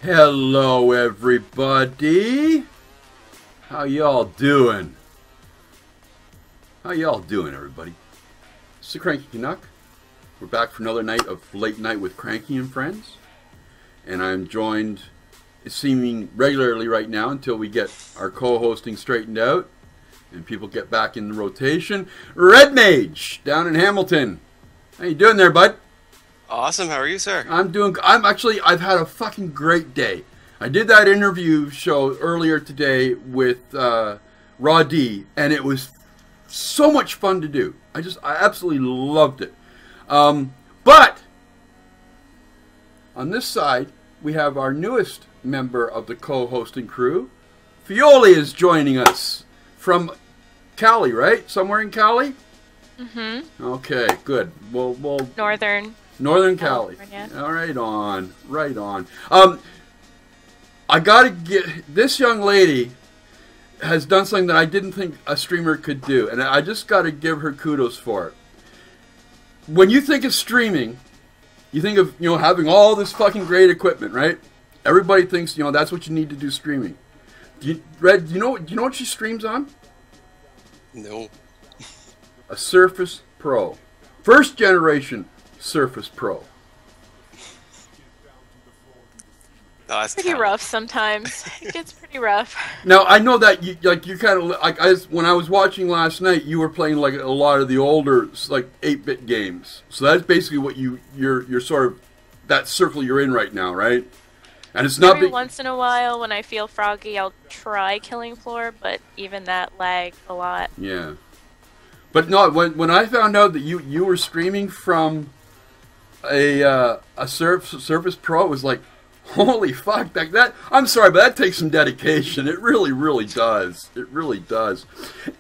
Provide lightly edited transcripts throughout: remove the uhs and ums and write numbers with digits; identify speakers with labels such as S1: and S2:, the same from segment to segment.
S1: Hello, everybody. How y'all doing? How y'all doing, everybody? It's the Cranky Canuck. We're back for another night of Late Night with Cranky and Friends. And I'm joined, seeming regularly right now until we get our co-hosting straightened out and people get back in the rotation. Red Mage, down in Hamilton. How you doing there, bud?
S2: Awesome. How are you, sir?
S1: I've had a fucking great day. I did that interview show earlier today with Raw D, and it was so much fun to do. I absolutely loved it. But on this side, we have our newest member of the co-hosting crew. Fioli is joining us from Cali, right? Somewhere in Cali?
S3: Mm-hmm.
S1: Okay, good. We'll Northern Cali. All right on. Right on. I gotta get, this young lady has done something that I didn't think a streamer could do, and I just gotta give her kudos for it. When you think of streaming, you think of, having all this fucking great equipment, right? Everybody thinks, that's what you need to do streaming. Red, do you know what she streams on?
S2: No.
S1: A Surface Pro. First generation Surface Pro.
S2: Oh, that's
S3: pretty rough sometimes. It gets pretty rough.
S1: Now I know that you kind of when I was watching last night, you were playing like a lot of the older 8-bit games. So that's basically what you're sort of that circle you're in right now, right? And it's not
S3: every once in a while when I feel froggy, I'll try Killing Floor, but even that lagged a lot.
S1: Yeah. But no, when I found out that you were streaming from a Surface Pro, it was like, holy fuck, that I'm sorry, but that takes some dedication. It really, really does. It really does.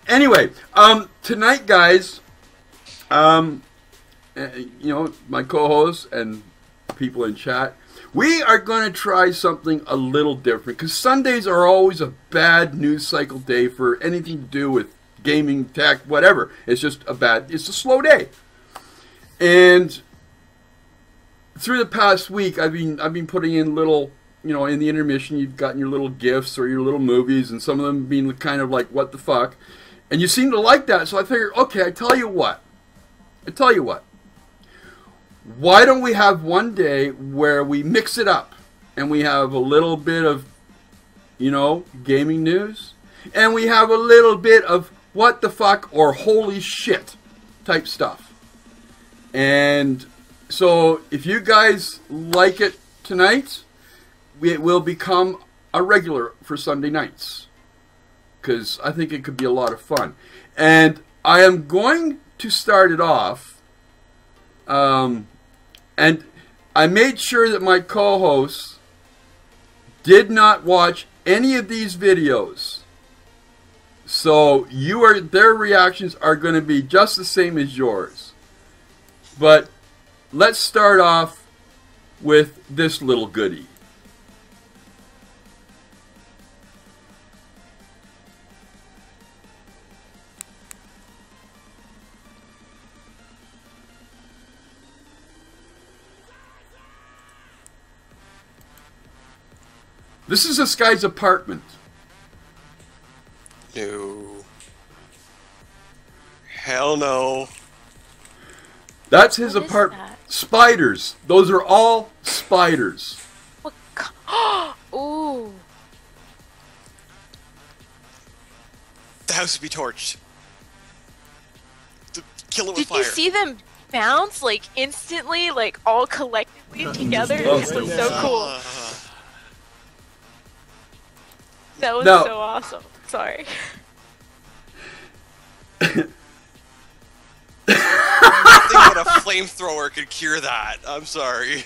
S1: Anyway, tonight, guys, my co-hosts and people in chat, we are going to try something a little different, because Sundays are always a bad news cycle day for anything to do with gaming, tech, whatever. It's a slow day. And through the past week, I've been putting in little, in the intermission, you've gotten your little gifs or your little movies, and some of them being kind of like, what the fuck? And you seem to like that, so I figured, okay, I tell you what. Why don't we have one day where we mix it up, and we have a little bit of, gaming news, and we have a little bit of what the fuck or holy shit type stuff. And so if you guys like it tonight, it will become a regular for Sunday nights, because I think it could be a lot of fun. And I am going to start it off, and I made sure that my co-hosts did not watch any of these videos. So their reactions are going to be just the same as yours. But let's start off with this little goodie. This is this guy's apartment.
S2: No. Hell no.
S1: That's his apartment. Spiders. Those are all spiders.
S3: What? Ooh.
S2: The house would be torched. Kill it with fire.
S3: Did you see them bounce instantly, all collectively together? It was so cool. That was so awesome. Sorry.
S2: Nothing but a flamethrower could cure that. I'm sorry.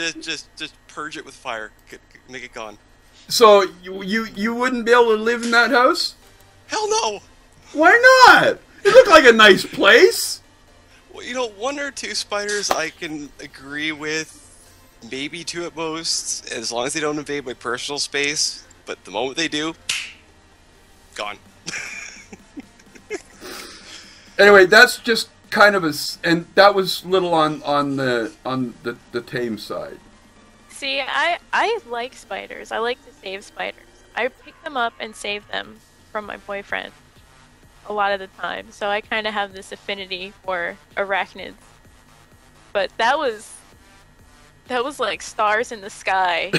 S2: just purge it with fire. Make it gone.
S1: So you wouldn't be able to live in that house?
S2: Hell no.
S1: Why not? It looked like a nice place.
S2: Well, 1 or 2 spiders I can agree with. Maybe 2 at most, as long as they don't invade my personal space. But the moment they do, gone.
S1: Anyway, that's just kind of and that was little on the tame side.
S3: See, I like spiders. I like to save spiders. I pick them up and save them from my boyfriend a lot of the time. So I kind of have this affinity for arachnids. But that was like stars in the sky,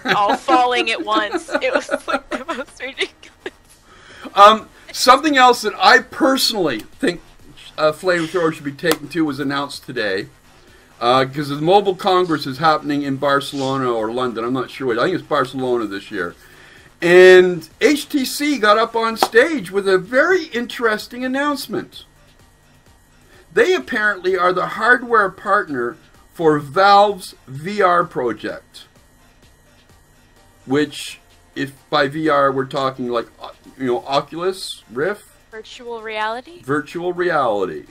S3: all falling at once. It was like the most ridiculous.
S1: Something else that I personally think flamethrower should be taken to was announced today. Because the Mobile Congress is happening in Barcelona or London. I'm not sure which. I think it's Barcelona this year. And HTC got up on stage with a very interesting announcement. They apparently are the hardware partner for Valve's VR project. Which, if by VR we're talking like, Oculus Rift?
S3: Virtual reality?
S1: Virtual reality.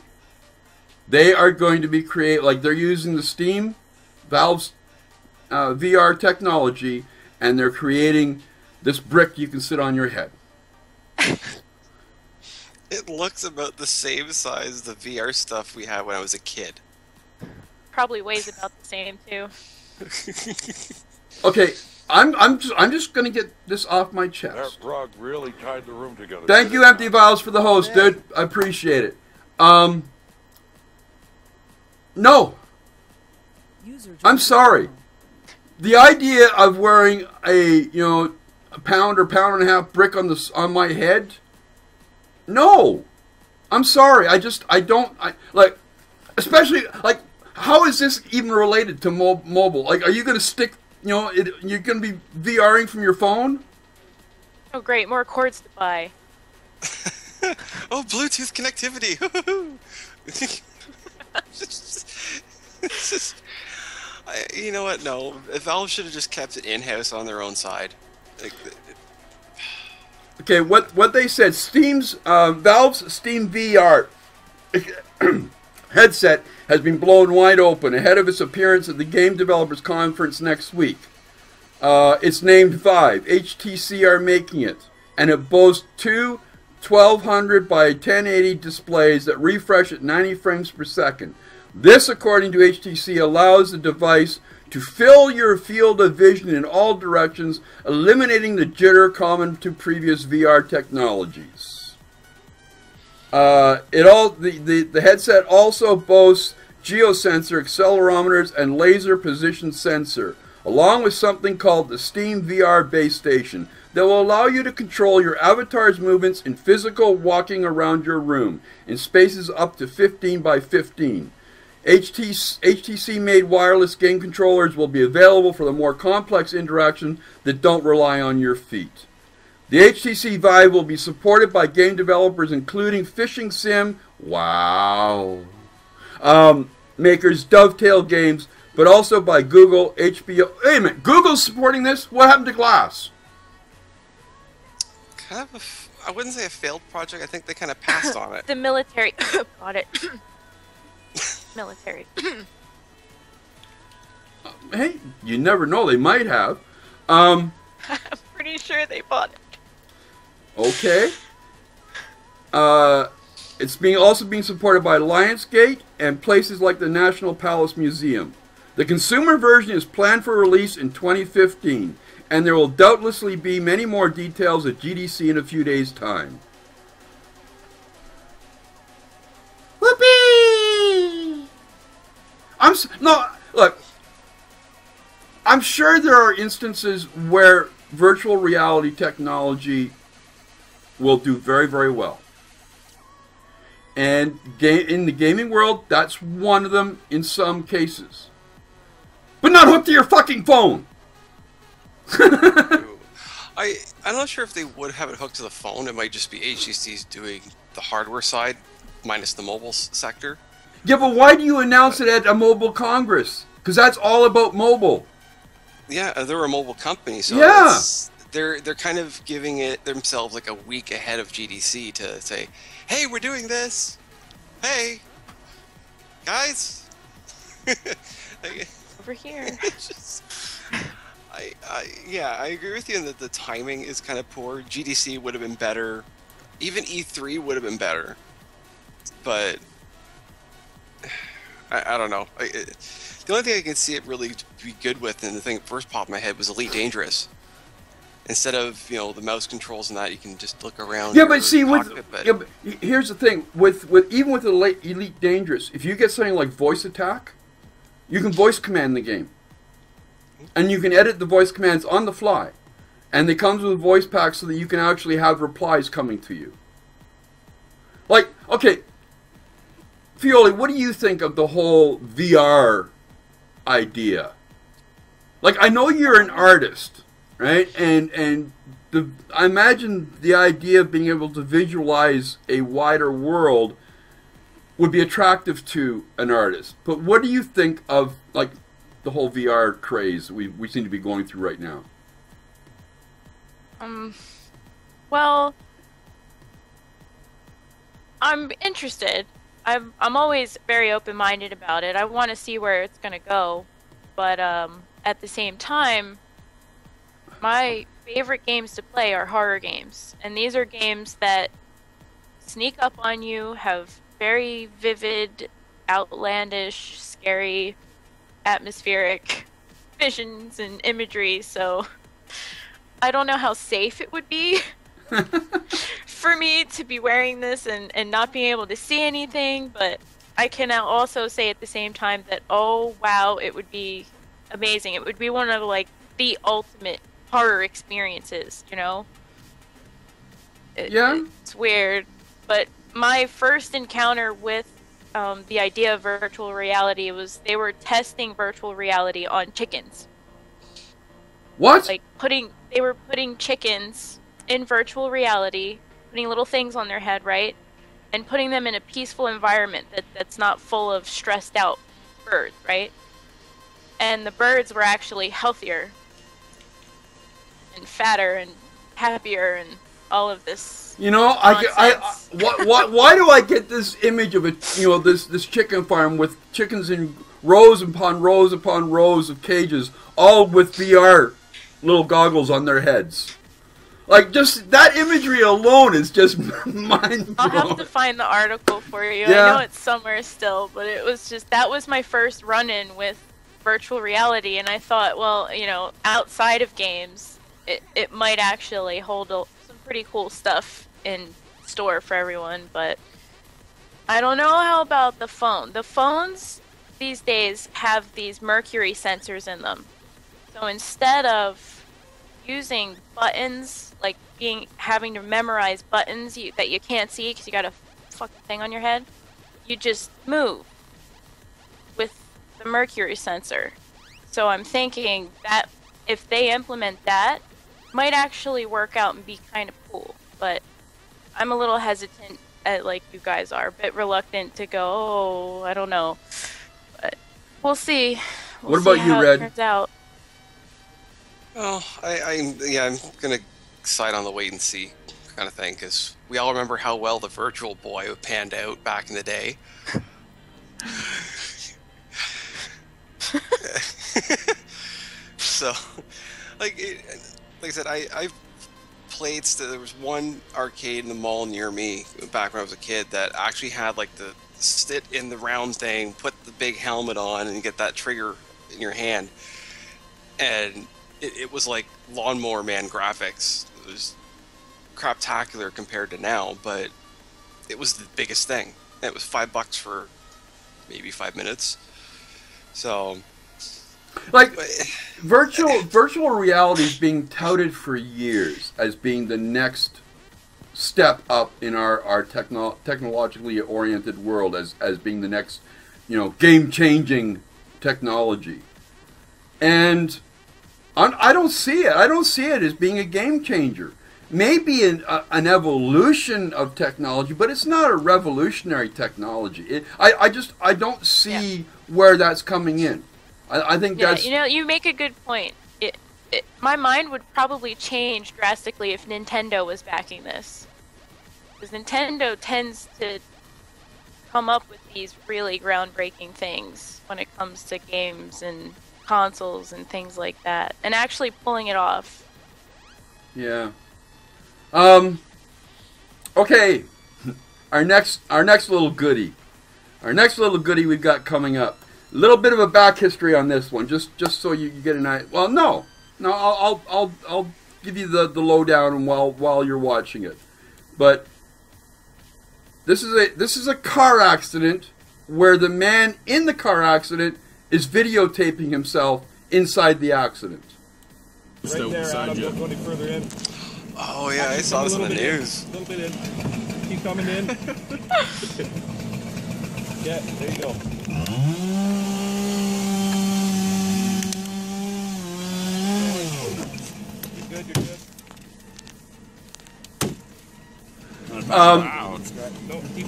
S1: They are going to be they're using the Steam, Valve's VR technology, and they're creating this brick you can sit on your head.
S2: It looks about the same size as the VR stuff we had when I was a kid.
S3: Probably weighs about the same too.
S1: Okay, I'm just gonna get this off my chest.
S4: That rug really tied the room together.
S1: Thank you, Empty Vials, for the host, dude. I appreciate it. No. I'm sorry. The idea of wearing a pound or pound and a half brick on my head. No. I'm sorry. I don't especially how is this even related to mobile? Like, are you going to stick? You're going to be VRing from your phone?
S3: Oh, great! More cords to buy.
S2: Oh, Bluetooth connectivity! You know what? No, Valve should have just kept it in-house on their own side.
S1: Okay, what they said? Valve's Steam VR headset has been blown wide open ahead of its appearance at the Game Developers Conference next week. It's named Vive. HTC are making it, and it boasts two 1200 by 1080 displays that refresh at 90 frames per second. This, according to HTC, allows the device to fill your field of vision in all directions, eliminating the jitter common to previous VR technologies. The headset also boasts geosensor, accelerometers, and laser position sensor, along with something called the Steam VR base station that will allow you to control your avatar's movements in physical walking around your room in spaces up to 15 by 15. HTC-made wireless game controllers will be available for the more complex interaction that don't rely on your feet. The HTC Vive will be supported by game developers including Fishing Sim, makers Dovetail Games, but also by Google, HBO. Wait a minute, Google's supporting this? What happened to Glass?
S2: Kind of I wouldn't say a failed project. I think they kind of passed on it.
S3: The military bought it. Military.
S1: Hey, you never know. They might have.
S3: I'm pretty sure they bought it.
S1: Okay. It's also being supported by Lionsgate and places like the National Palace Museum. The consumer version is planned for release in 2015, and there will doubtlessly be many more details at GDC in a few days' time. Whoopee! Look. I'm sure there are instances where virtual reality technology will do very, very well. And in the gaming world, that's one of them in some cases. But not hooked to your fucking phone!
S2: I'm not sure if they would have it hooked to the phone. It might just be HTC's doing the hardware side, minus the mobile sector.
S1: Yeah, but why do you announce it at a mobile congress? Because that's all about mobile.
S2: Yeah, they're a mobile company, so
S1: yeah.
S2: They're kind of giving it themselves like a week ahead of GDC to say, hey, we're doing this. Hey, guys.
S3: Over here.
S2: I agree with you in that the timing is kind of poor. GDC would have been better. Even E3 would have been better. But I don't know. The only thing I can see it really be good with, and the thing that first popped in my head, was Elite Dangerous. Instead of, you know, the mouse controls and that, you can just look around.
S1: Yeah, but see,
S2: cockpit,
S1: yeah, but here's the thing. With even with Elite Dangerous, if you get something like voice attack, you can voice command the game. And you can edit the voice commands on the fly. And it comes with a voice pack so that you can actually have replies coming to you. Like, okay, Fioli, what do you think of the whole VR idea? Like, I know you're an artist, right? And I imagine the idea of being able to visualize a wider world would be attractive to an artist. But what do you think of, like, the whole VR craze we seem to be going through right now?
S3: Well, I'm interested. I'm always very open-minded about it. I want to see where it's gonna go, but at the same time, my favorite games to play are horror games, and these are games that sneak up on you, have very vivid, outlandish, scary, atmospheric visions and imagery. So I don't know how safe it would be for me to be wearing this and not being able to see anything, but I can now also say at the same time that, oh wow, it would be amazing. It would be one of, like, the ultimate horror experiences, you know?
S1: Yeah?
S3: It's weird, but my first encounter with the idea of virtual reality was they were testing virtual reality on chickens.
S1: What?
S3: Like, they were putting chickens in virtual reality, putting little things on their head, right? And putting them in a peaceful environment that's not full of stressed out birds, right? And the birds were actually healthier and fatter and happier and all of this.
S1: You know, why do I get this image of this chicken farm with chickens in rows upon rows upon rows of cages, all with VR little goggles on their heads? Like, just that imagery alone is just mind-blowing.
S3: I'll have to find the article for you.
S1: Yeah.
S3: I know it's somewhere still, but it was just, that was my first run-in with virtual reality, and I thought, well, you know, outside of games, it might actually hold some pretty cool stuff in store for everyone, but I don't know how about the phone. The phones these days have these mercury sensors in them. So instead of using buttons, like having to memorize buttons that you can't see because you got a fucking thing on your head, you just move with the mercury sensor. So I'm thinking that if they implement that, might actually work out and be kind of cool. But I'm a little hesitant, like you guys are, a bit reluctant to go, oh, I don't know. But we'll see.
S1: What about you, Red?
S3: It turns out.
S2: Well, I'm gonna side on the wait and see kind of thing, because we all remember how well the Virtual Boy panned out back in the day. So, like I said, I've played. There was one arcade in the mall near me back when I was a kid that actually had, like, the sit in the round thing, put the big helmet on, and get that trigger in your hand, and it was like Lawnmower Man graphics. It was craptacular compared to now, but it was the biggest thing. It was $5 for maybe 5 minutes. So,
S1: like, virtual reality is being touted for years as being the next step up in our technologically oriented world, as being the next, game-changing technology. And I don't see it. I don't see it as being a game changer. Maybe an evolution of technology, but it's not a revolutionary technology. I don't see where that's coming in. I think that's...
S3: you make a good point. My mind would probably change drastically if Nintendo was backing this. Because Nintendo tends to come up with these really groundbreaking things when it comes to games and consoles and things like that, and actually pulling it off.
S1: Yeah. Okay. Our next little goodie. Our next little goodie we've got coming up. A little bit of a back history on this one, just so you get an idea. Well, no, I'll give you the lowdown while you're watching it. But this is a car accident where the man in the car accident is videotaping himself inside the accident.
S5: Right there, Adam, don't go any further in.
S2: Oh yeah, I saw this on the news.
S5: A little bit in. Keep coming in. Yeah, there you go. You're good, you're good.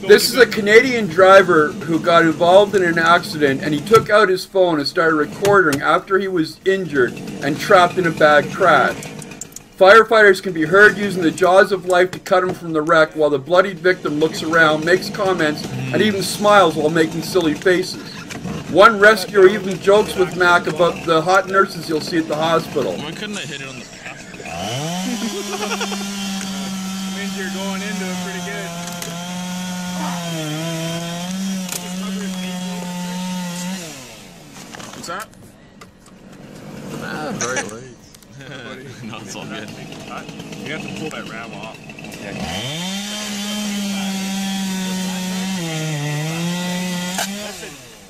S1: This is a Canadian driver who got involved in an accident, and he took out his phone and started recording after he was injured and trapped in a bad crash. Firefighters can be heard using the jaws of life to cut him from the wreck while the bloodied victim looks around, makes comments, and even smiles while making silly faces. One rescuer even jokes with Mac about the hot nurses you'll see at the hospital.
S6: Why couldn't I hit it on the
S5: Means you're going into it pretty good.
S6: What's that? Very late. No, it's all good.
S5: You have to pull that ram off.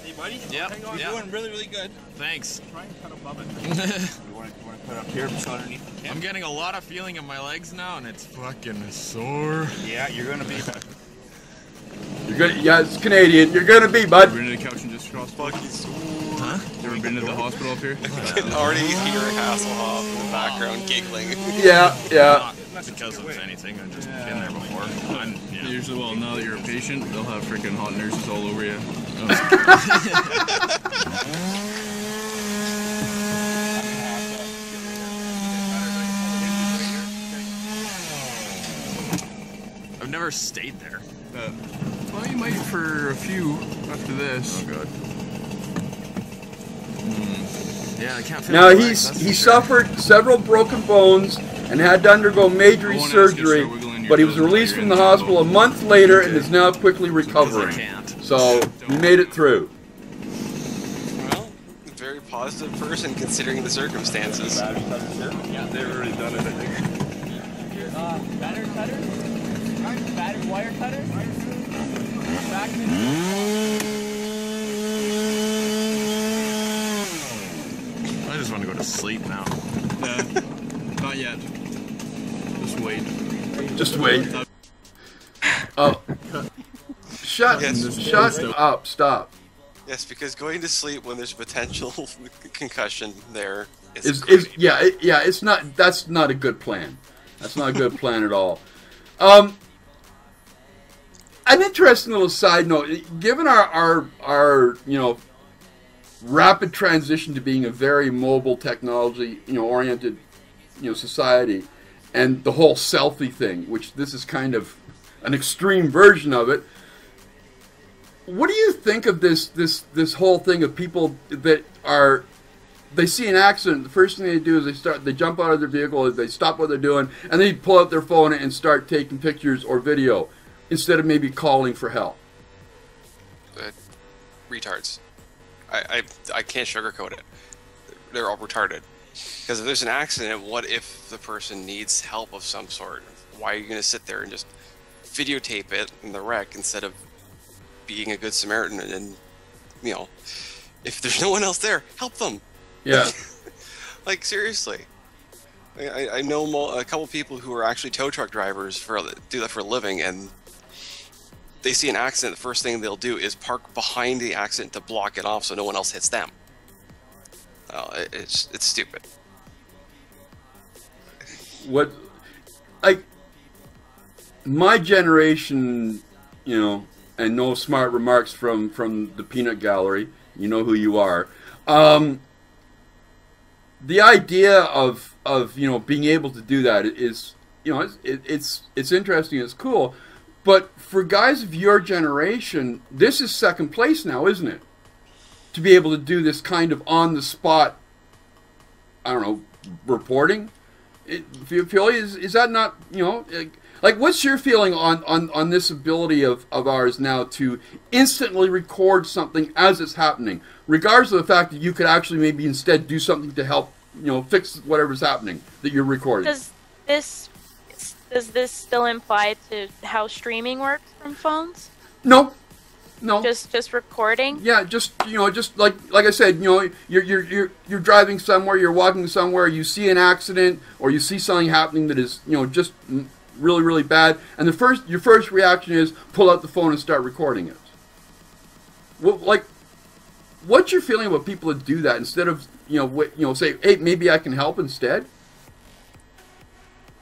S5: Hey, buddy.
S6: Yeah.
S5: Hang on. You're doing really, really good.
S6: Thanks.
S5: Try and cut above it. You want to put it up here, just underneath? Yeah.
S6: I'm getting a lot of feeling in my legs now, and it's fucking sore.
S5: Yeah, you're gonna be.
S1: You're gonna, yeah, it's Canadian. You're gonna be, bud.
S6: Been to the couch and just cross.
S2: Fucking sore.
S6: Huh? You ever been to the hospital up here?
S2: I can already hear Hasselhoff in the background giggling.
S1: Yeah, yeah.
S6: Not because of anything, I've just been there before. Yeah. Usually, well, now that you're a patient, they'll have freaking hot nurses all over you. I've never stayed there. Well, you might for a few after this. Oh god. Yeah, I can't feel
S1: Now
S6: my legs,
S1: he suffered several broken bones and had to undergo major surgery, but he was released from the hospital a month later and is now quickly recovering. So he made it through.
S2: Well, a very positive person considering the circumstances.
S5: Yeah, they've already done it, I think.
S7: Battery cutter? Battery wire cutter? Back in
S6: I just want to go to sleep now. Not yet. Just wait.
S1: Just wait. Oh. Shut up. Stop.
S2: Yes, because going to sleep when there's potential concussion there is
S1: It's not. That's not a good plan. That's not a good plan at all. An interesting little side note: given our rapid transition to being a very mobile technology oriented society, and the whole selfie thing, which this is kind of an extreme version of it. What do you think of this whole thing of people that they see an accident, the first thing they do is they jump out of their vehicle, they stop what they're doing, and they pull out their phone and start taking pictures or video instead of maybe calling for help?
S2: Retards. I can't sugarcoat it. They're all retarded. Because if there's an accident, what if the person needs help of some sort? Why are you going to sit there and just videotape it in the wreck instead of being a good Samaritan and if there's no one else there, help them.
S1: Yeah.
S2: Like, seriously. I know a couple people who are actually tow truck drivers do that for a living, and they see an accident, the first thing they'll do is park behind the accident to block it off so no one else hits them. It's stupid.
S1: What, like, my generation, and no smart remarks from the peanut gallery, you know who you are. The idea of being able to do that is it's interesting, it's cool, but for guys of your generation, this is second place now, isn't it? To be able to do this kind of on the spot, I don't know, reporting. Is that not Like, what's your feeling on this ability of ours now to instantly record something as it's happening, regardless of the fact that you could actually maybe instead do something to help, fix whatever's happening that you're recording?
S3: Does this still imply to how streaming works from phones?
S1: No.
S3: Just recording?
S1: Yeah, just like I said, you're driving somewhere, you're walking somewhere, you see an accident or you see something happening that is just really, really bad, and your first reaction is pull out the phone and start recording it. What's your feeling about people that do that instead of say, hey, maybe I can help instead?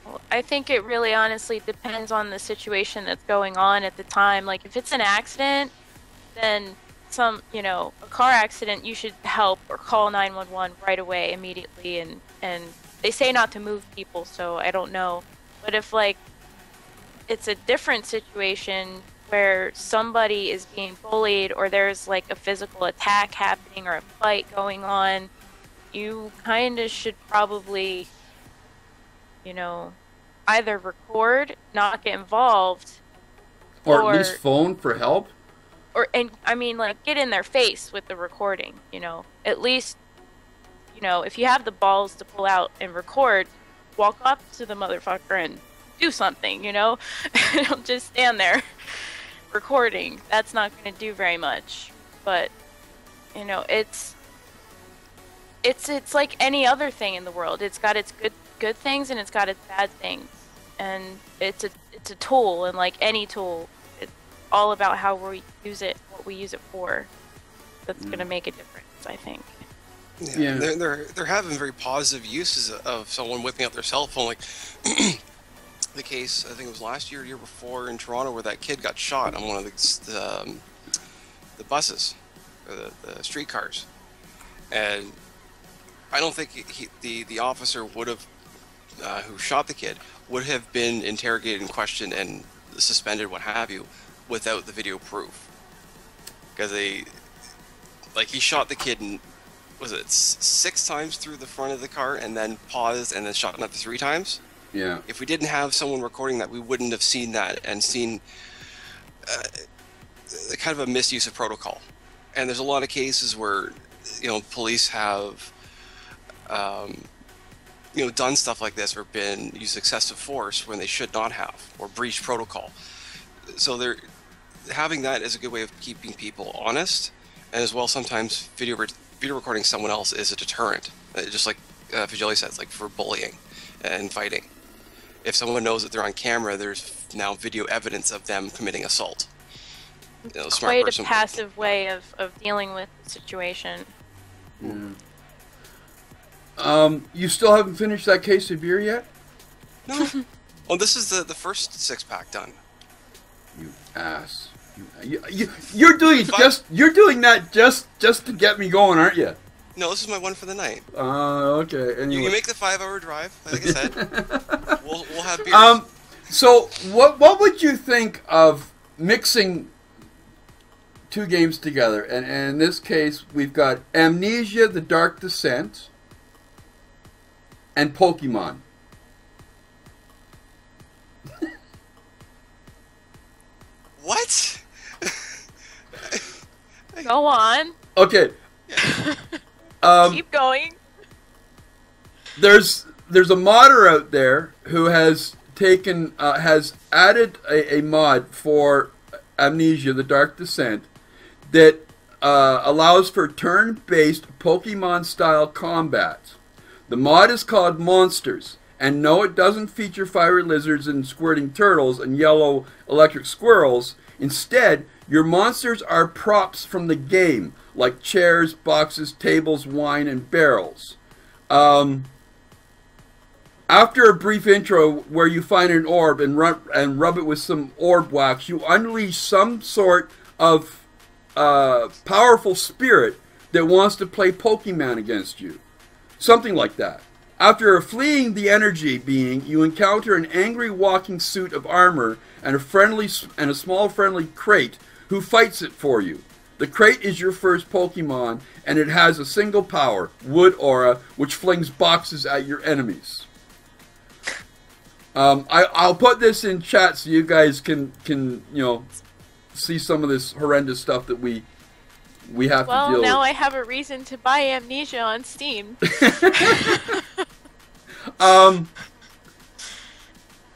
S3: Well, I think it really honestly depends on the situation that's going on at the time. Like if it's an accident, then a car accident, you should help or call 911 right away, immediately, and they say not to move people, so I don't know. But if it's a different situation where somebody is being bullied or there's like a physical attack happening or a fight going on, you kind of should probably, either record, not get involved,
S1: or at least phone for help.
S3: Get in their face with the recording, At least, if you have the balls to pull out and record, walk up to the motherfucker and do something, Don't just stand there recording. That's not going to do very much. But, it's like any other thing in the world. It's got its good things and it's got its bad things. And it's a tool, and like any tool, it's all about how we use it, what we use it for. That's going to make a difference, I think.
S2: Yeah. They're having very positive uses of someone whipping out their cell phone, like the case, I think it was last year, year before in Toronto, where that kid got shot on one of the buses, or the streetcars, and I don't think the officer would have, who shot the kid, would have been interrogated and questioned and suspended, what have you, without the video proof, because he shot the kid and was it 6 times through the front of the car and then paused and then shot another 3 times.
S1: Yeah.
S2: If we didn't have someone recording that, we wouldn't have seen that and seen kind of a misuse of protocol. And there's a lot of cases where, police have, done stuff like this or been used excessive force when they should not have, or breached protocol. So having that is a good way of keeping people honest, and as well sometimes video recording someone else is a deterrent. Just like Fajoli said, it's like for bullying and fighting. If someone knows that they're on camera, there's now video evidence of them committing assault.
S3: Quite a passive way of dealing with the situation.
S1: You still haven't finished that case of beer yet?
S2: No. Oh, this is the first 6-pack done.
S1: You ass. You're doing that just to get me going, aren't you?
S2: No, this is my one for the night.
S1: Okay. Anyway.
S2: You make the 5-hour drive, like I said. we'll have beers.
S1: So what would you think of mixing 2 games together? And in this case, we've got Amnesia: The Dark Descent and Pokemon.
S2: What?
S3: Go on.
S1: Okay.
S3: Keep going.
S1: There's a modder out there who has added a mod for Amnesia: The Dark Descent that allows for turn-based Pokemon-style combat. The mod is called Monsters, and no, it doesn't feature fiery lizards and squirting turtles and yellow electric squirrels. Instead, your monsters are props from the game, like chairs, boxes, tables, wine, and barrels. After a brief intro where you find an orb and rub it with some orb wax, you unleash some sort of powerful spirit that wants to play Pokemon against you. Something like that. After fleeing the energy being, you encounter an angry walking suit of armor and a small friendly crate who fights it for you. The crate is your first Pokemon, and it has a single power, Wood Aura, which flings boxes at your enemies. I'll put this in chat so you guys can see some of this horrendous stuff that we have to deal with.
S3: Well, now I have a reason to buy Amnesia on Steam.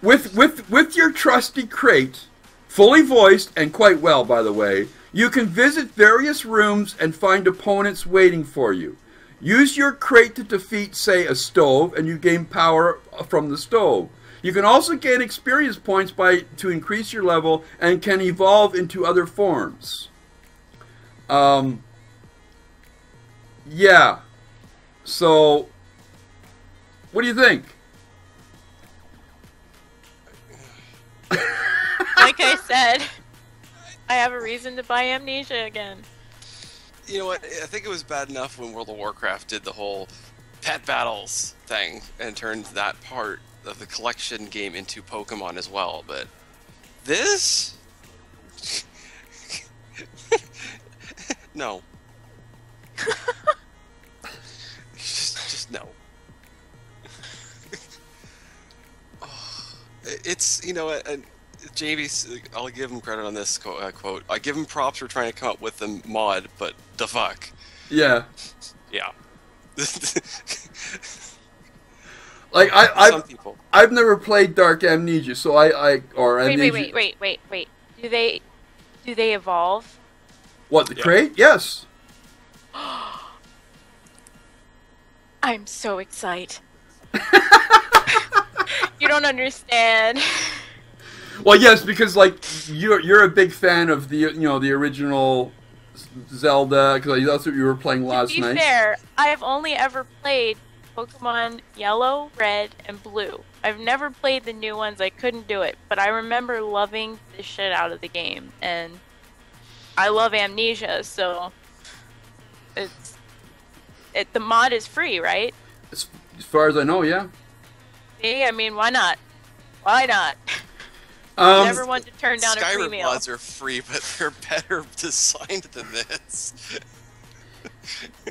S1: With your trusty crate, fully voiced and quite well, by the way, you can visit various rooms and find opponents waiting for you. Use your crate to defeat, say, a stove, and you gain power from the stove. You can also gain experience points to increase your level and can evolve into other forms. Yeah. So, what do you think?
S3: Like I said, I have a reason to buy Amnesia again.
S2: You know what? I think it was bad enough when World of Warcraft did the whole pet battles thing and turned that part of the collection game into Pokemon as well, but this? No. just no. It's, you know, and JV, I'll give him credit on this quote. I give him props for trying to come up with the mod, but the fuck.
S1: Yeah.
S2: Yeah.
S1: Like
S2: Some people.
S1: I've never played Dark Amnesia, so Amnesia.
S3: Wait. Do they evolve?
S1: What, the crate? Yes.
S3: I'm so excited. You don't understand.
S1: Well, yes, because like you're a big fan of the the original Zelda, because that's what you were playing last night.
S3: To be fair, I have only ever played Pokemon Yellow, Red, and Blue. I've never played the new ones. I couldn't do it, but I remember loving the shit out of the game, and I love Amnesia, so the mod is free, right?
S1: As far as I know, yeah.
S3: See, I mean, why not? Why not? Never want to turn down a free
S2: Skyrim
S3: meal.
S2: mods are free, but they're better designed than this.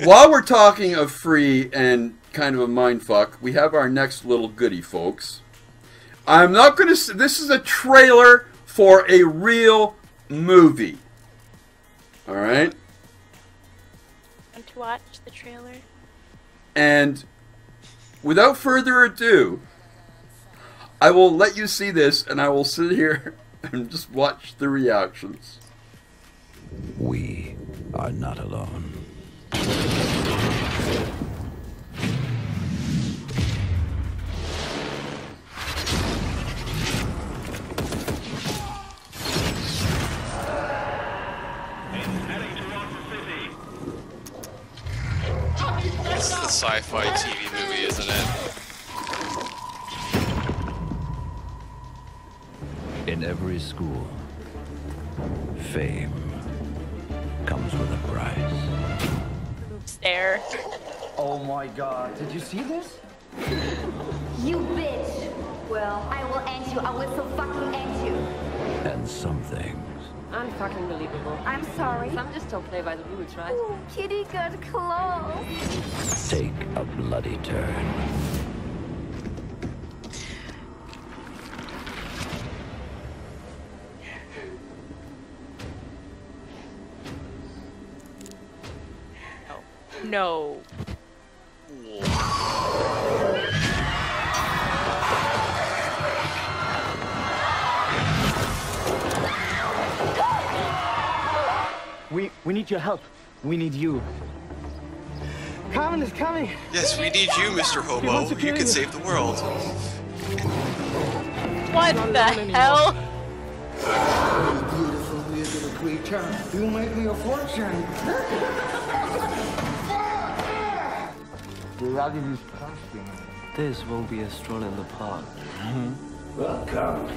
S1: While we're talking of free and kind of a mindfuck, we have our next little goodie, folks. I'm not going to... This is a trailer for a real movie. Alright?
S3: Want to watch the trailer?
S1: And without further ado, I will let you see this, and I will sit here and just watch the reactions.
S8: We are not alone.
S2: It's the sci-fi TV movie, isn't it?
S8: In every school, fame comes with a price.
S3: Oops, there.
S9: Oh my god, did you see this?
S10: You bitch! Well, I will end you. I will so fucking end you.
S8: And some things
S11: Unfucking believable.
S10: I'm sorry.
S11: Some just don't play by the rules, right?
S10: Ooh, kitty got close.
S8: take a bloody turn.
S3: No.
S9: We need your help. We need you. Carmen is coming.
S2: Yes, we need you, Mr. Hobo. You can save the world.
S3: What the hell?
S9: Beautiful, we did a great job. You make me a fortune.
S12: This won't be a stroll in the park.
S13: Welcome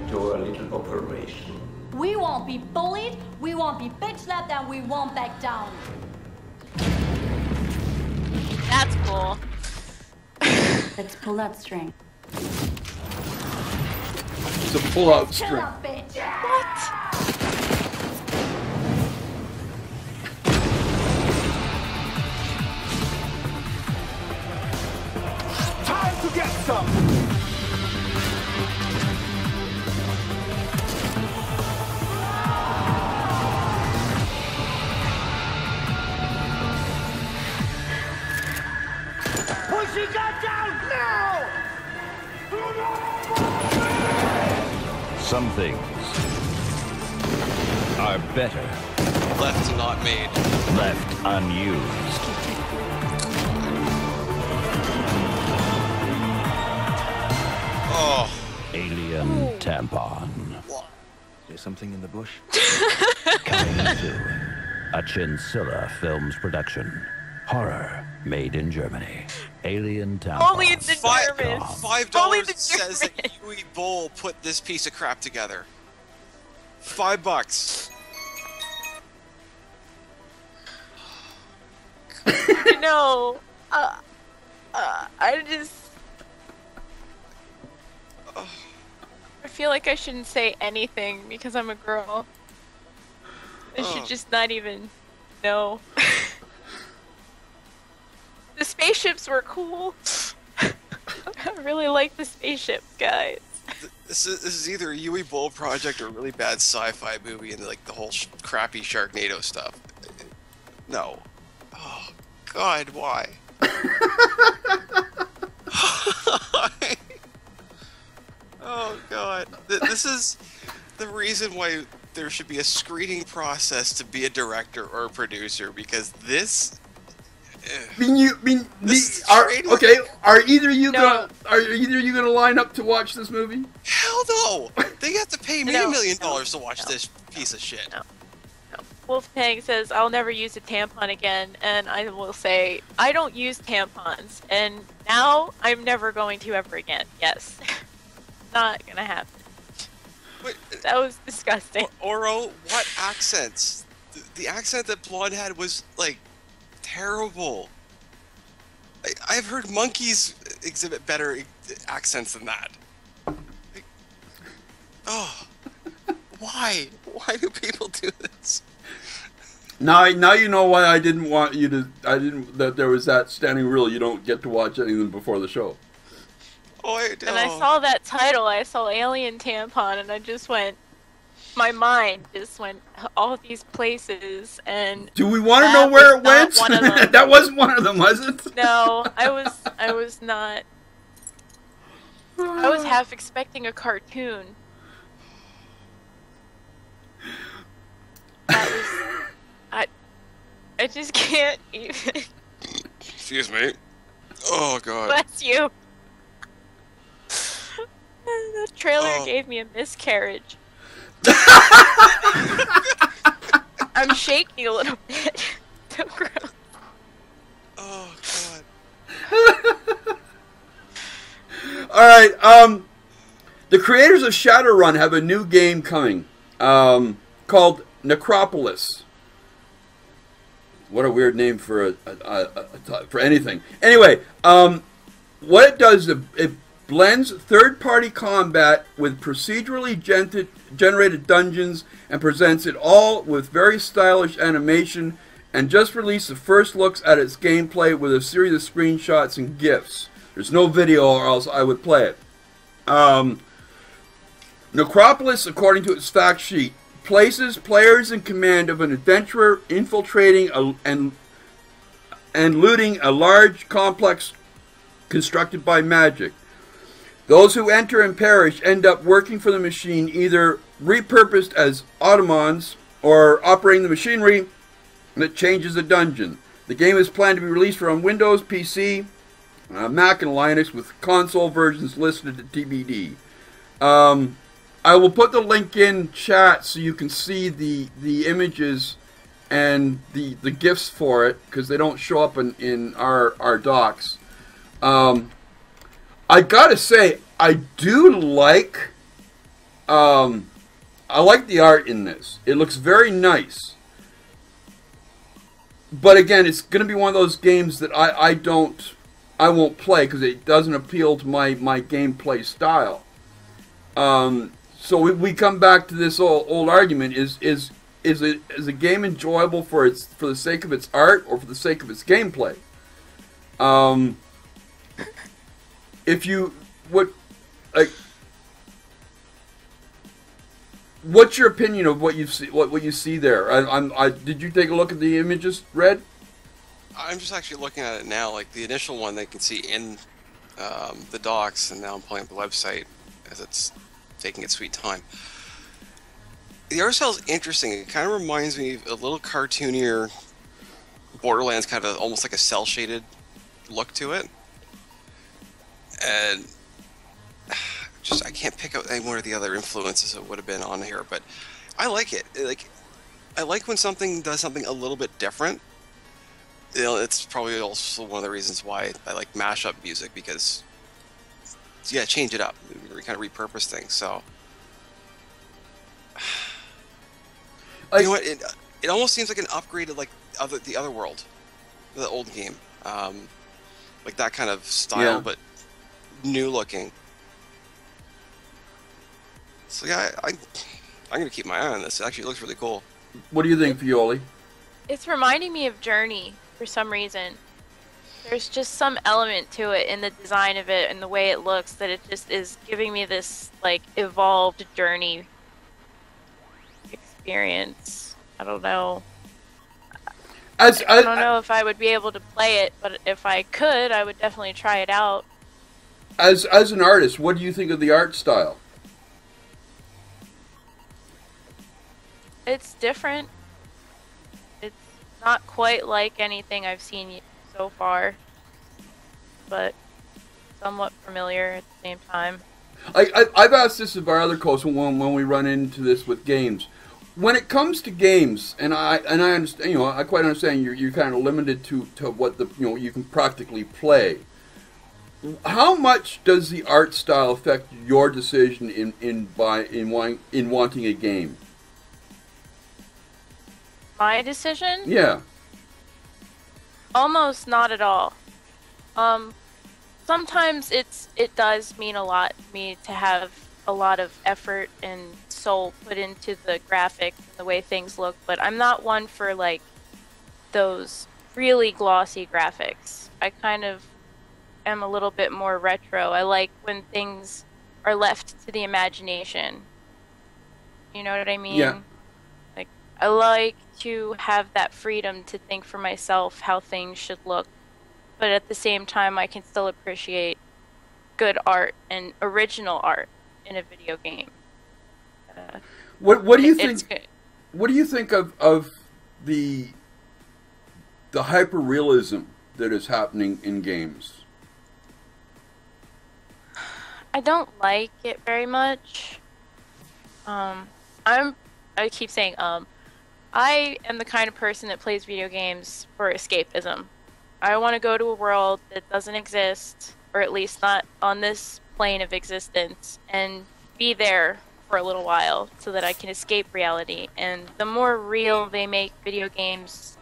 S13: to our little operation.
S10: We won't be bullied, we won't be bitch slapped, and we won't back down.
S3: That's cool.
S10: Let's pull that string.
S1: It's a pull-out string.
S10: Chill out, bitch.
S3: What?
S9: Time to get some.
S14: She got down now!
S8: Some things are better
S2: Left not made.
S8: left unused.
S2: Oh.
S8: Alien tampon.
S5: There's something in the bush.
S8: Coming soon. A Chinchilla Films production. Horror made in Germany. Alien tampon.
S3: Only the Germans.
S2: $5 says that Huey Bowl put this piece of crap together. $5.
S3: No. I just. I feel like I shouldn't say anything because I'm a girl. I should just not even know. The spaceships were cool. I really like the spaceships, guys.
S2: This is either a Huey Bowl project or a really bad sci-fi movie and like the whole crappy Sharknado stuff. No. Oh, God, why? Oh, God. This is the reason why there should be a screening process to be a director or a producer, because this...
S1: Are either of you gonna line up to watch this movie?
S2: Hell no! They have to pay me $1 million to watch this piece of shit.
S3: No. Wolfgang says, I'll never use a tampon again, and I will say, I don't use tampons, and now I'm never going to ever again. Yes. Not gonna happen.
S2: Wait,
S3: that was disgusting.
S2: Oro, what accents? The accent that Blonde had was, like, terrible. I've heard monkeys exhibit better accents than that. Like, oh. Why? Why do people do this?
S1: Now you know why I didn't want you to. That there was that standing rule. You don't get to watch anything before the show.
S3: And I saw that title. I saw Alien Tampon, and I just went. My mind just went all these places, and.
S1: Do we want to know where it went?
S3: One of them.
S1: That wasn't one of them, was it?
S3: No, I was not. I was half expecting a cartoon. That was. I just can't even.
S2: Excuse me. Oh, God.
S3: Bless you. The trailer gave me a miscarriage. I'm shaking a little bit. So gross.
S2: Oh, God.
S1: Alright, the creators of Shadowrun have a new game coming, called Necropolis. What a weird name for for anything. Anyway, what it does is it blends third-party combat with procedurally generated dungeons and presents it all with very stylish animation, and just released the first looks at its gameplay with a series of screenshots and GIFs. There's no video or else I would play it. Necropolis, according to its fact sheet, places players in command of an adventurer infiltrating and looting a large complex constructed by magic. Those who enter and perish end up working for the machine, either repurposed as automons or operating the machinery that changes the dungeon. The game is planned to be released for on Windows, PC, Mac, and Linux, with console versions listed at TBD. I will put the link in chat so you can see the images and the GIFs for it, because they don't show up in our docs. I gotta say, I do like I like the art in this. It looks very nice. But again, it's gonna be one of those games that I won't play because it doesn't appeal to my gameplay style. So we come back to this old argument: is a game enjoyable for the sake of its art or for the sake of its gameplay? What's your opinion of what you see there? Did you take a look at the images, Red?
S2: I'm just actually looking at it now. Like the initial one, they can see in the docs, and now I'm pulling up the website as it's taking its sweet time. The art style is interesting. It kind of reminds me of a little cartoonier Borderlands, kind of almost like a cel-shaded look to it. And just I can't pick out any one of the other influences that would have been on here, but I like it. Like I like when something does something a little bit different. You know, it's probably also one of the reasons why I like mashup music, because yeah, change it up, kind of repurpose things. So you know what? It almost seems like an upgraded like the other world, the old game, like that kind of style, but new looking. So yeah, I'm gonna keep my eye on this. It actually looks really cool.
S1: What do you think, Fioli?
S3: It's reminding me of Journey for some reason. There's just some element to it in the design of it and the way it looks that it just is giving me this like evolved Journey experience. I don't know. I don't know if I would be able to play it, but if I could, I would definitely try it out.
S1: As an artist, what do you think of the art style?
S3: It's different. It's not quite like anything I've seen so far, but somewhat familiar at the same time.
S1: I've asked this of our other hosts when we run into this with games. When it comes to games, and I understand, you know, I quite understand you're kind of limited to what you can practically play. How much does the art style affect your decision in wanting a game?
S3: My decision?
S1: Yeah.
S3: Almost not at all. Sometimes it does mean a lot to me to have a lot of effort and soul put into the graphics and the way things look, but I'm not one for like those really glossy graphics. I kind of am a little bit more retro. I like when things are left to the imagination. You know what I mean?
S1: Yeah.
S3: Like I like to have that freedom to think for myself how things should look, but at the same time I can still appreciate good art and original art in a video game.
S1: What do you think? What do you think of the hyperrealism that is happening in games?
S3: I don't like it very much. I keep saying I am the kind of person that plays video games for escapism. I want to go to a world that doesn't exist, or at least not on this plane of existence, and be there for a little while so that I can escape reality. And the more real they make video games,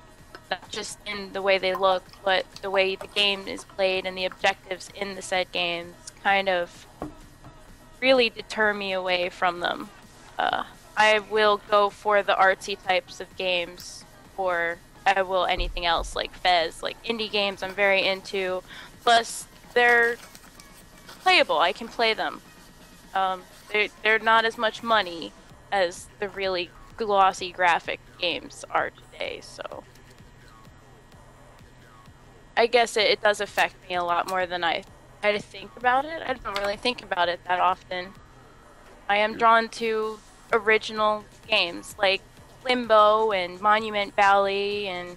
S3: not just in the way they look, but the way the game is played and the objectives in the said games, kind of really deter me away from them. I will go for the artsy types of games, or I will anything else like Fez, like indie games I'm very into. Plus, they're playable. I can play them. They're not as much money as the really glossy graphic games are today, so I guess it does affect me a lot more than I to think about it. I don't really think about it that often. I am drawn to original games like Limbo and Monument Valley and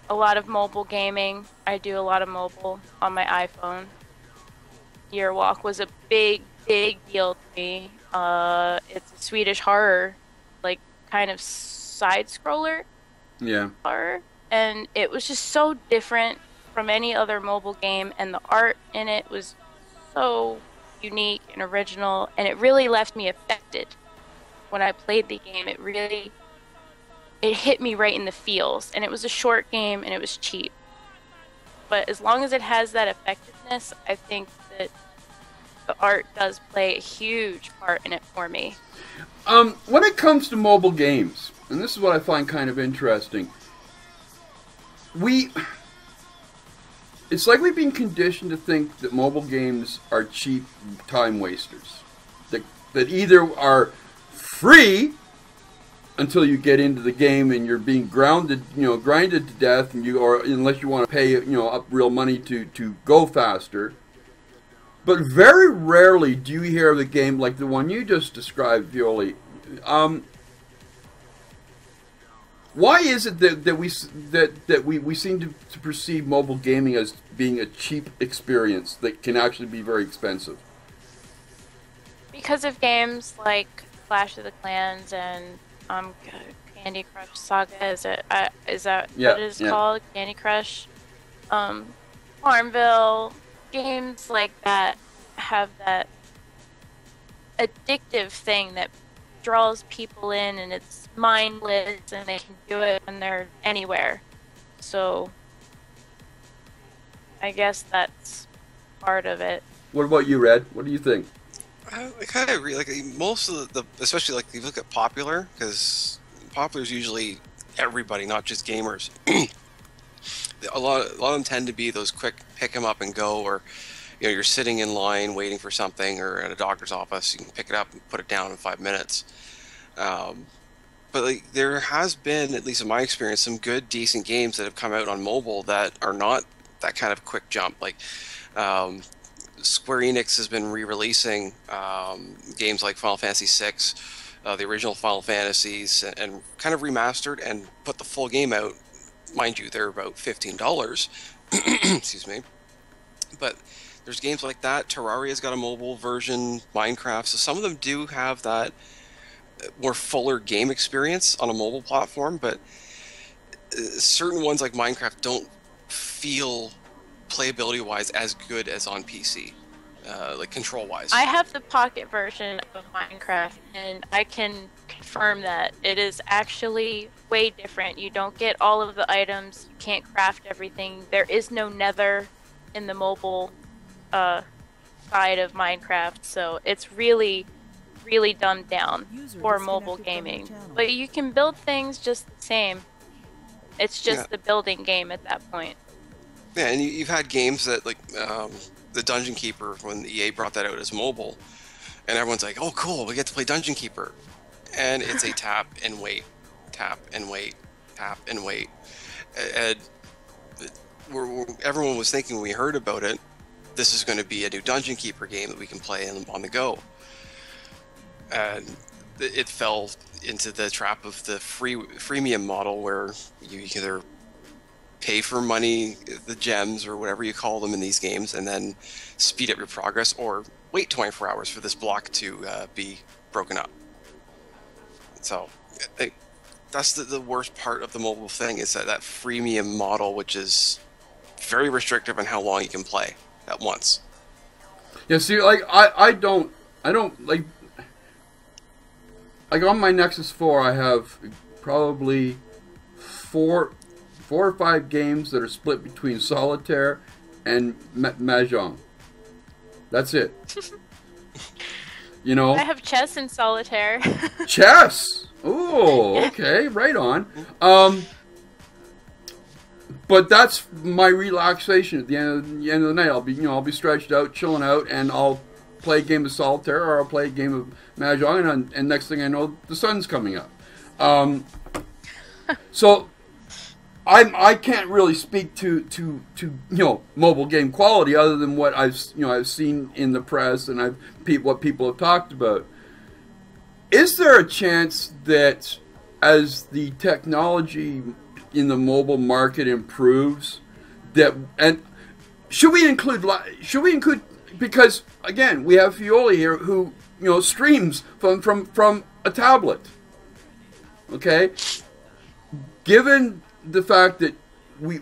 S3: a lot of mobile gaming. I do a lot of mobile on my iPhone. Yearwalk was a big deal to me. It's a Swedish horror, like kind of side scroller.
S1: Yeah.
S3: Horror. And it was just so different from any other mobile game, and the art in it was so unique and original, and it really left me affected when I played the game. It hit me right in the feels, and it was a short game and it was cheap. But as long as it has that effectiveness, I think that the art does play a huge part in it for me.
S1: When it comes to mobile games, and this is what I find kind of interesting, it's like we've been conditioned to think that mobile games are cheap time wasters. That either are free until you get into the game and you're being grinded to death, and unless you want to pay up real money to go faster. But very rarely do you hear of a game like the one you just described, Violi. Why is it that we seem to perceive mobile gaming as being a cheap experience that can actually be very expensive?
S3: Because of games like Clash of the Clans and Candy Crush Saga, is that what it's called? Candy Crush, Farmville, games like that have that addictive thing that draws people in, and it's mindless, and they can do it when they're anywhere. So I guess that's part of it.
S1: What about you, Red? What do you think?
S2: I kind of agree. Like most of the especially like if you look at popular, because popular is usually everybody, not just gamers. a lot of them tend to be those quick pick 'em up and go, or you're sitting in line waiting for something, or at a doctor's office, you can pick it up and put it down in 5 minutes. But like, there has been, at least in my experience, some good, decent games that have come out on mobile that are not that kind of quick jump. Like Square Enix has been re-releasing games like Final Fantasy VI, the original Final Fantasies, and kind of remastered and put the full game out. Mind you, they're about $15. Excuse me. But there's games like that. Terraria's got a mobile version, Minecraft, so some of them do have that more fuller game experience on a mobile platform, but certain ones like Minecraft don't feel playability-wise as good as on PC, like control-wise.
S3: I have the pocket version of Minecraft, and I can confirm that it is actually way different. You don't get all of the items, you can't craft everything, there is no nether in the mobile side of Minecraft, so it's really dumbed down for mobile gaming. But you can build things just the same. It's just the building game at that point.
S2: Yeah, and you've had games that, like, the Dungeon Keeper, when EA brought that out as mobile, and everyone's like, oh cool, we get to play Dungeon Keeper. And it's a tap and wait, tap and wait, tap and wait. And everyone was thinking when we heard about it, this is going to be a new Dungeon Keeper game that we can play on the go. And it fell into the trap of the freemium model, where you either pay for money, the gems or whatever you call them in these games, and then speed up your progress, or wait 24 hours for this block to be broken up. So that's the worst part of the mobile thing, is that freemium model, which is very restrictive on how long you can play at once.
S1: Yeah, see, like I don't like on my Nexus 4, I have probably four or five games that are split between Solitaire and Mahjong. That's it. You know?
S3: I have chess and Solitaire.
S1: Chess! Oh, okay, right on. But that's my relaxation at the end of the night. I'll be stretched out, chilling out, and I'll play a game of Solitaire, or I'll play a game of Mahjong, and next thing I know, the sun's coming up. So I can't really speak to mobile game quality, other than what I've seen in the press and what people have talked about. Is there a chance that as the technology in the mobile market improves, and should we include, because again, we have Fioli here who streams from a tablet. Okay, given the fact that you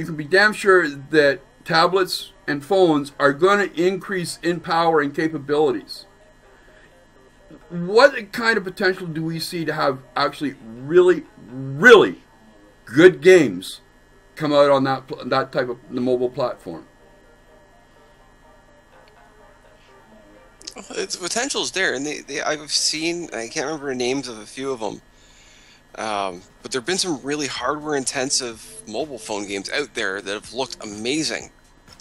S1: can be damn sure that tablets and phones are going to increase in power and capabilities, what kind of potential do we see to have actually really good games come out on that type of the mobile platform?
S2: The potential's there, and I've seen, I can't remember the names of a few of them, but there have been some really hardware-intensive mobile phone games out there that have looked amazing.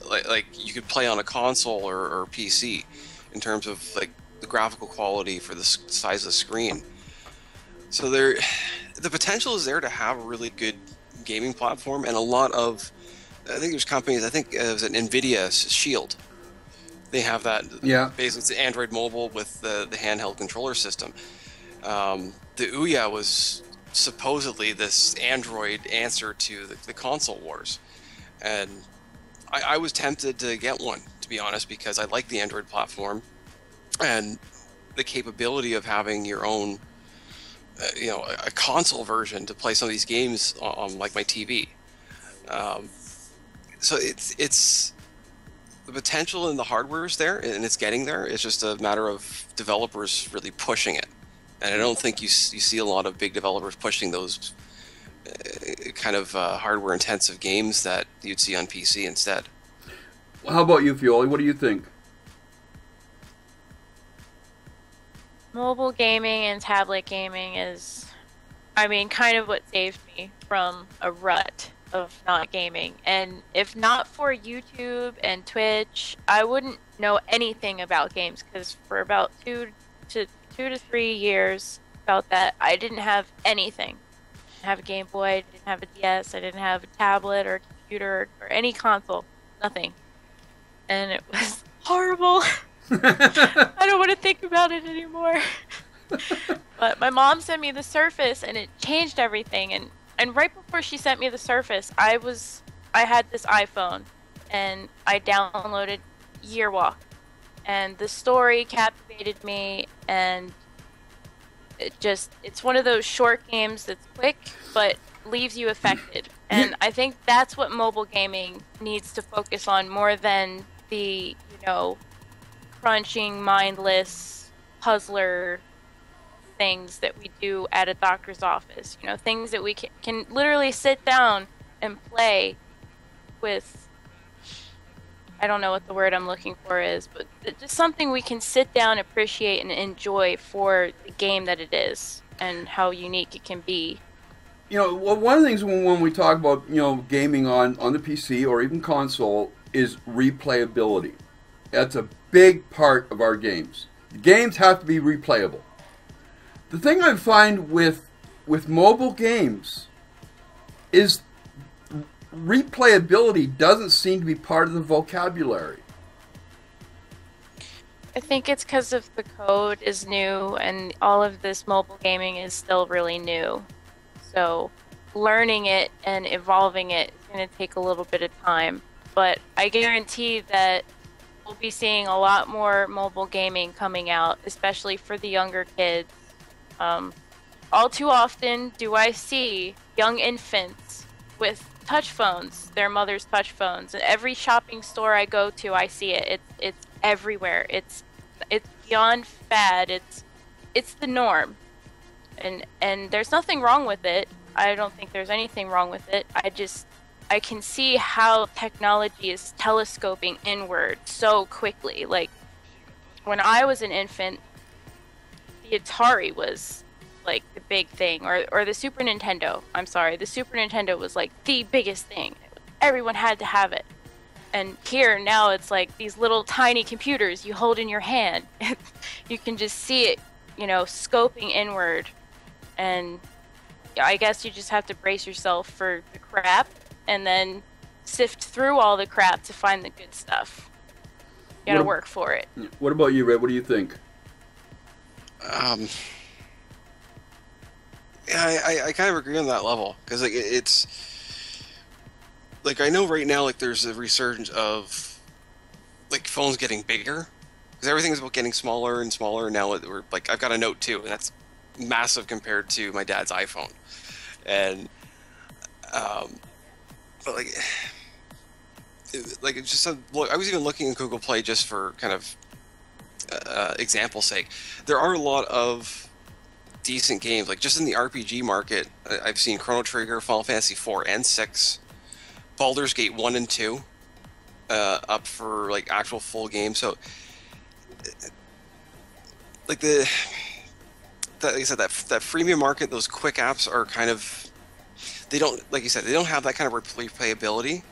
S2: Like you could play on a console or PC in terms of like the graphical quality for the size of the screen. So the potential is there to have a really good gaming platform, and a lot of, I think there's companies, I think it was an NVIDIA Shield. They have that.
S1: Yeah.
S2: Basically, it's Android mobile with the handheld controller system. The Ouya was supposedly this Android answer to the console wars, and I was tempted to get one, to be honest, because I like the Android platform and the capability of having your own, a console version to play some of these games on like my TV. So it's the potential in the hardware is there, and it's getting there. It's just a matter of developers really pushing it. And I don't think you see a lot of big developers pushing those kind of hardware-intensive games that you'd see on PC instead.
S1: How about you, Fioli? What do you think?
S3: Mobile gaming and tablet gaming is, I mean, kind of what saved me from a rut of not gaming. And if not for YouTube and Twitch, I wouldn't know anything about games, because for about 2 to 3 years about that, I didn't have anything. I didn't have a Game Boy, I didn't have a DS, I didn't have a tablet or a computer or any console, nothing. And it was horrible. I don't want to think about it anymore. But my mom sent me the Surface, and it changed everything. And right before she sent me the Surface, I had this iPhone, and I downloaded Yearwalk, and the story captivated me, and it's one of those short games that's quick but leaves you affected. And I think that's what mobile gaming needs to focus on more than the, crunching, mindless puzzler things that we do at a doctor's office. Things that we can literally sit down and play with. I don't know what the word I'm looking for is, but just something we can sit down, appreciate, and enjoy for the game that it is and how unique it can be.
S1: One of the things when we talk about, gaming on the PC or even console is replayability. That's a big part of our games. The games have to be replayable. The thing I find with mobile games is replayability doesn't seem to be part of the vocabulary.
S3: I think it's because of the code is new, and all of this mobile gaming is still really new. So learning it and evolving it is going to take a little bit of time. But I guarantee that we'll be seeing a lot more mobile gaming coming out, especially for the younger kids. All too often do I see young infants with touch phones, their mother's touch phones. And every shopping store I go to, I see it. It's everywhere. It's beyond fad. It's the norm. And there's nothing wrong with it. I don't think there's anything wrong with it. I can see how technology is telescoping inward so quickly. Like, when I was an infant, the Atari was like the big thing, or the Super Nintendo. I'm sorry, the Super Nintendo was like the biggest thing. Everyone had to have it. And here now it's like these little tiny computers you hold in your hand. You can just see it, scoping inward. And I guess you just have to brace yourself for the crap and then sift through all the crap to find the good stuff. You gotta work for it.
S1: What about you, Red? What do you think?
S2: I kind of agree on that level, because it's like, I know right now, like, there's a resurgence of like phones getting bigger, because everything's about getting smaller and smaller. Now we're like, I've got a Note 2, and that's massive compared to my dad's iPhone. And but it's just look, I was even looking in Google Play just for kind of example's sake. There are a lot of decent games, like just in the RPG market. I've seen Chrono Trigger, Final Fantasy 4 and 6, Baldur's Gate 1 and 2 up for like actual full games. So like like I said, that freemium market, those quick apps are kind of, they don't, like you said, they don't have that kind of replayability.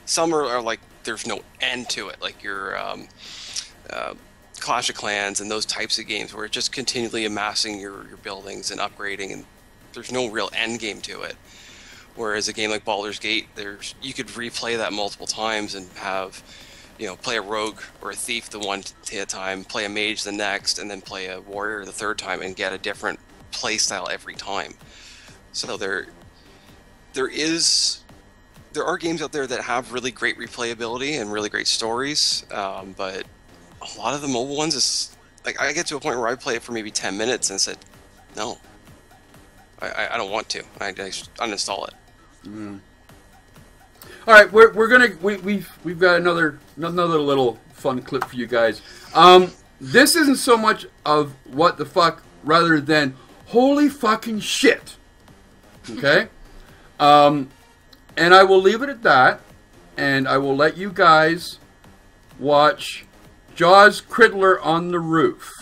S2: Some are like, there's no end to it, like your Clash of Clans and those types of games where it's just continually amassing your buildings and upgrading, and there's no real end game to it. Whereas a game like Baldur's Gate, you could replay that multiple times and have, play a rogue or a thief the one time, play a mage the next, and then play a warrior the third time and get a different play style every time. So there are games out there that have really great replayability and really great stories, but a lot of the mobile ones is like I get to a point where I play it for maybe 10 minutes and said, no, I don't want to. I just uninstall it.
S1: All right, we've got another little fun clip for you guys. This isn't so much of what the fuck rather than holy fucking shit. Okay? And I will leave it at that, and I will let you guys watch Jaws Criddler on the Roof.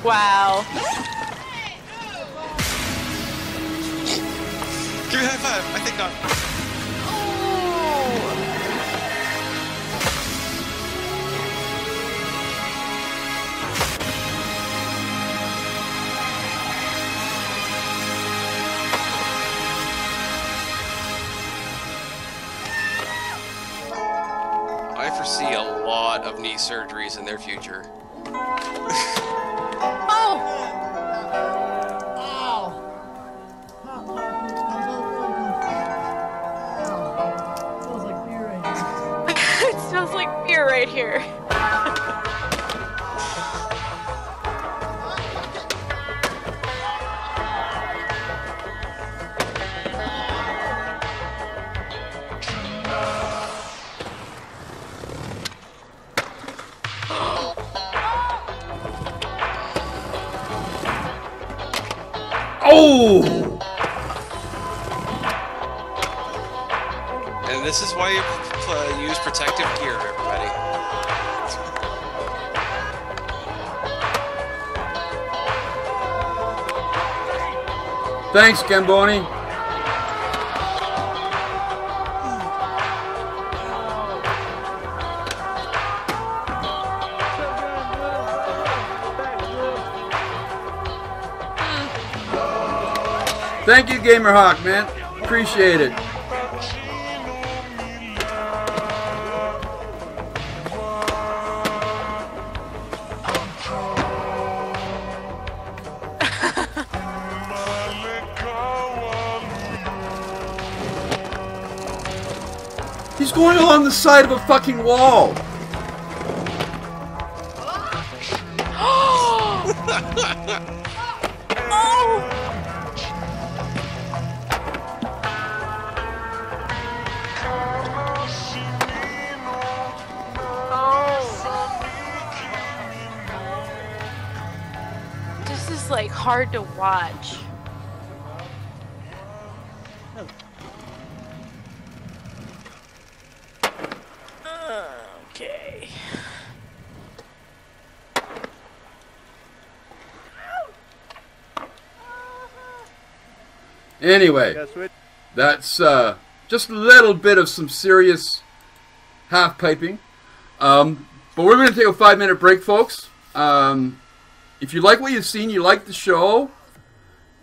S3: Wow.
S2: Give me a high five. I think not. I foresee a lot of knee surgeries in their future.
S3: It smells like beer right here.
S1: Oh!
S2: And this is why you use protective gear, everybody.
S1: Thanks, Gamboni. Thank you, Gamerhawk, man. Appreciate it. He's going along the side of a fucking wall.
S3: This is like hard to watch.
S1: Anyway, that's just a little bit of some serious half piping. But we're going to take a 5-minute break, folks. If you like what you've seen, you like the show,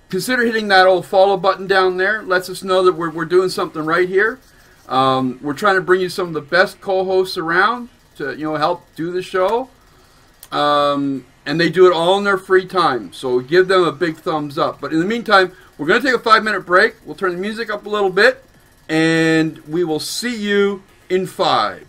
S1: consider hitting that old follow button down there. Lets us know that we're doing something right here. We're trying to bring you some of the best co-hosts around to help do the show. And they do it all in their free time. So give them a big thumbs up. But in the meantime, we're going to take a 5-minute break. We'll turn the music up a little bit. And we will see you in 5.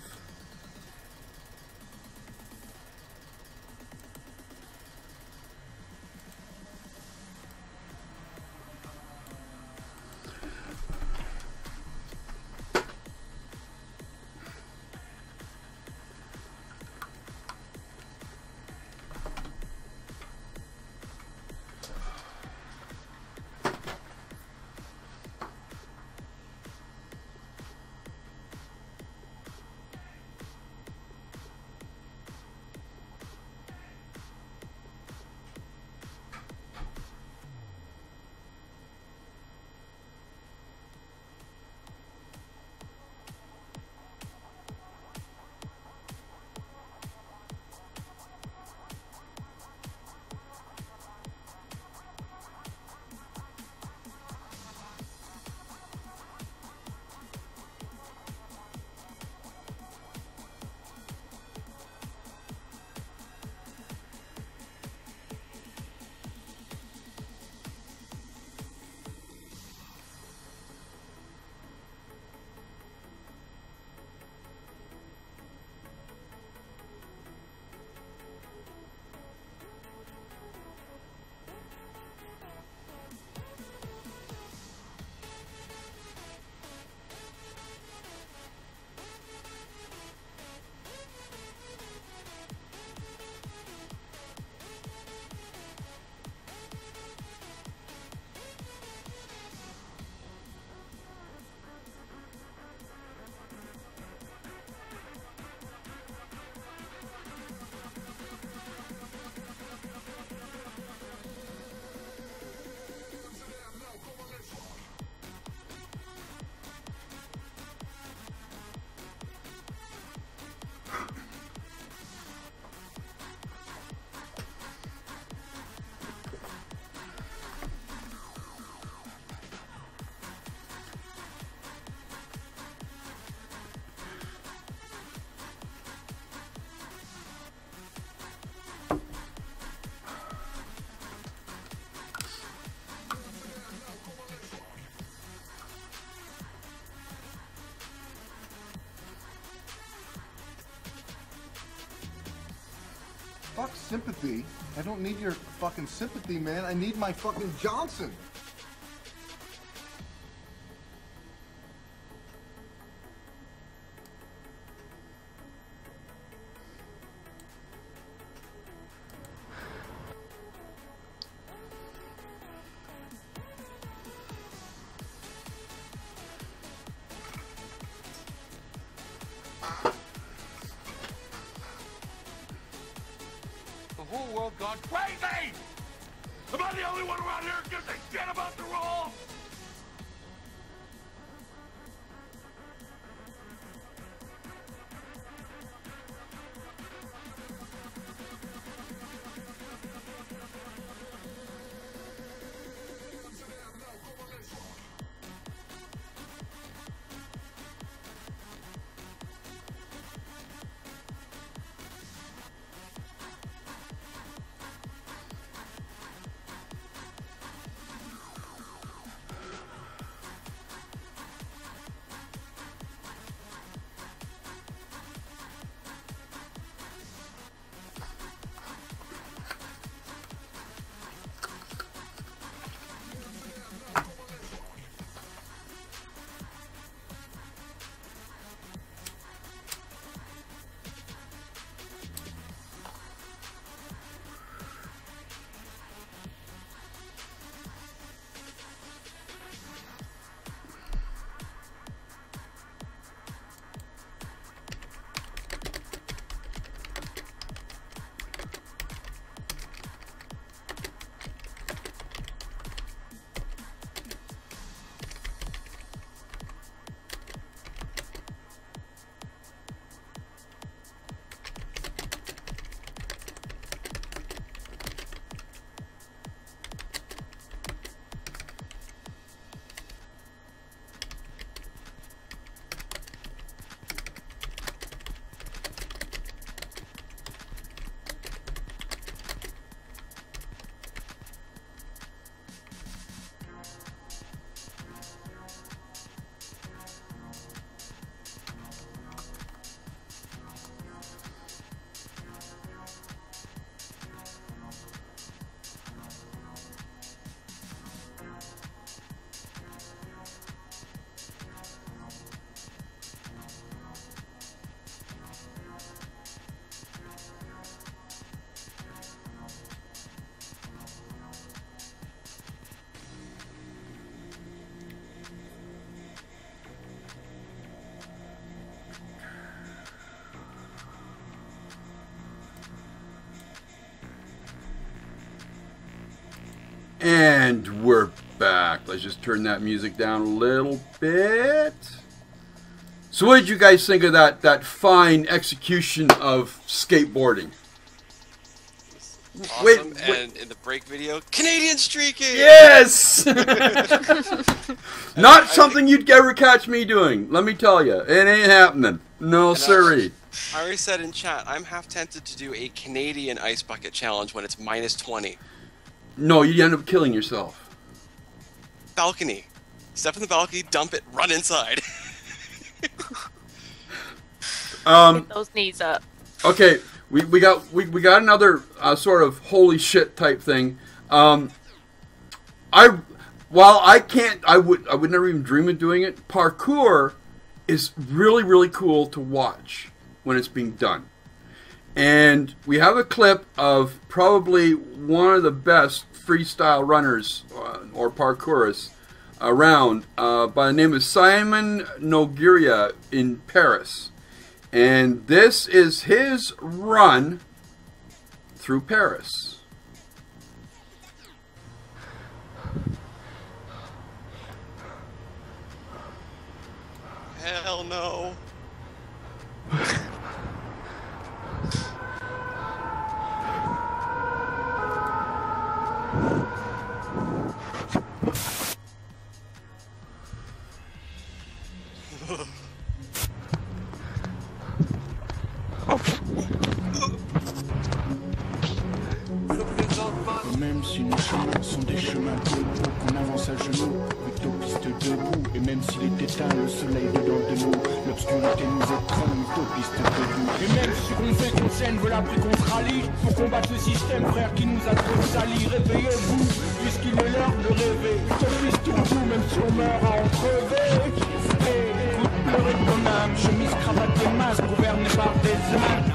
S15: Fuck sympathy. I don't need your fucking sympathy, man. I need my fucking Johnson.
S4: The whole world gone crazy! Am I the only one around here who gives a shit about the rules?
S1: And we're back. Let's just turn that music down a little bit. So what did you guys think of that fine execution of skateboarding?
S2: Awesome.
S1: Wait.
S2: And in the break video, Canadian streaking!
S1: Yes! Not something you'd ever catch me doing. Let me tell you. It ain't happening. No, siree.
S2: I already said in chat, I'm half tempted to do a Canadian ice bucket challenge when it's minus 20.
S1: No, you end up killing yourself.
S2: Balcony. Step in the balcony, dump it, run inside.
S3: Get those knees up.
S1: Okay, we got another sort of holy shit type thing. While I would never even dream of doing it. Parkour is really, really cool to watch when it's being done. And we have a clip of probably one of the best freestyle runners or parkourists around by the name of Simon Nogueira in Paris. And this is his run through Paris.
S2: Hell no.
S16: Même si nos chemins sont des chemins debout, qu'on avance à genoux, plutôt piste debout. Et même s'il est éteint, le soleil dedans de nous, l'obscurité nous étreint, plutôt piste debout. Et même si qu'on fait qu'on scène, veut la plus qu'on se rallie, pour combattre le système, frère, qui nous a trop salis. Réveillez-vous, puisqu'il est l'heure de rêver. Plutôt piste debout, même si on meurt à en crever. Écoute, pleurer de ton âme, chemise, cravate et masque, gouverné par des âmes.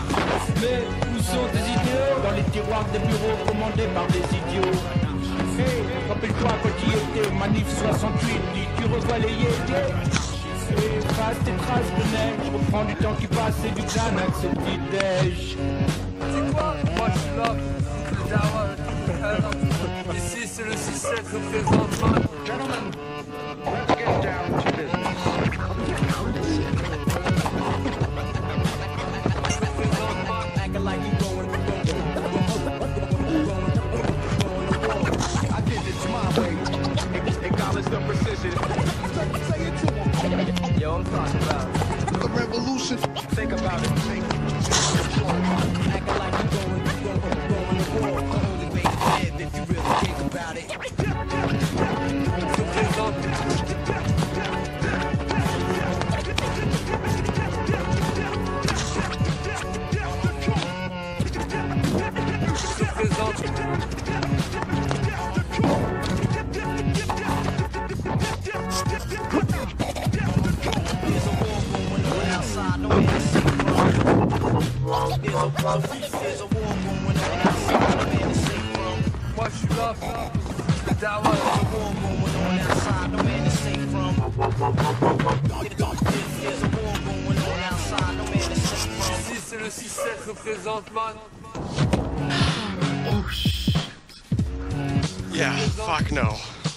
S16: Mais où sont tes idéaux? Dans les tiroirs des bureaux commandés par des idiots. Hey, rappelle-toi quand tu étais, manif 68, tu revois les yéyés. Et trace tes traces de neige, reprends du temps qui passe et du Xanax au petit-déj. C'est quoi? Moi je suis là, ici c'est le 6-7 représente. Gentlemen, let's get down to business. Like you going. I did this my way. Acknowledge the precision. Say it to him. Yo, I'm talking about the revolution. Think about it. Acting like you going to war. The only way to live if you really think about it. There's a war going on outside, no man is safe from. What you love, the dollar. There's a war going on outside, no man is safe from. There's a war going on outside, no man is safe from. Si c'est le 6-7 représente man.
S1: Oh shit.
S2: Yeah, fuck no.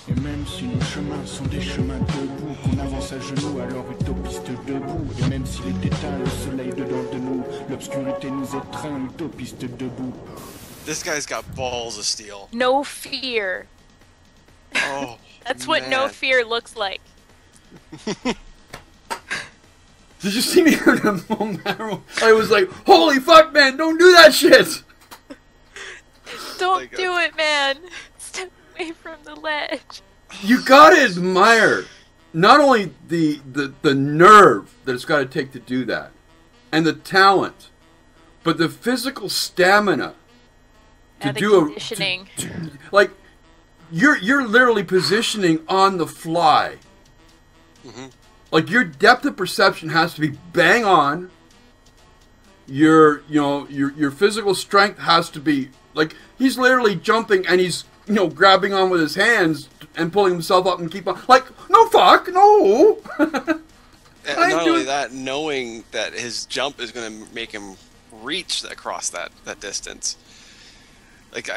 S16: Et même si nos chemins sont des chemins debout, qu'on avance à genoux, alors utopiste debout. Et même s'il est éteint, le soleil dedans de nous, l'obscurité nous étreint, utopiste debout.
S2: This guy's got balls of steel.
S3: No fear.
S2: Oh,
S3: That's what no fear looks like.
S1: Did you see me in the moment? I was like, holy fuck, man, don't do that shit!
S3: Don't do it, man. Step away from the ledge.
S1: You gotta admire not only the nerve that it's gotta take to do that, and the talent, but the physical stamina to
S3: the
S1: do
S3: conditioning.
S1: Like you're literally positioning on the fly.
S2: Mm-hmm.
S1: Like your depth of perception has to be bang on. Your physical strength has to be like he's literally jumping and he's grabbing on with his hands and pulling himself up and keep on like no fuck no.
S2: And not only that, knowing that his jump is going to make him reach across that distance. Like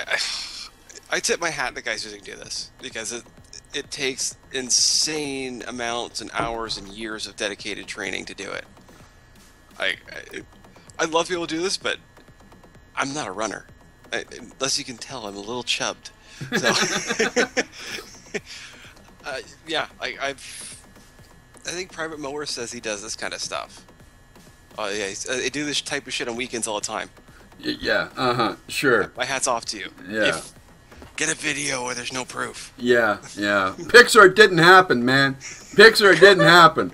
S2: I tip my hat to guys who can do this because it takes insane amounts and hours and years of dedicated training to do it. I'd love to be able to do this, but I'm not a runner. Unless you can tell, I'm a little chubbed. So, yeah, I think Private Mower says he does this kind of stuff. Yeah, I do this type of shit on weekends all the time.
S1: Yeah, sure.
S2: My hat's off to you.
S1: Yeah.
S2: Get a video where there's no proof.
S1: Yeah. Pixar didn't happen, man. Pixar didn't happen.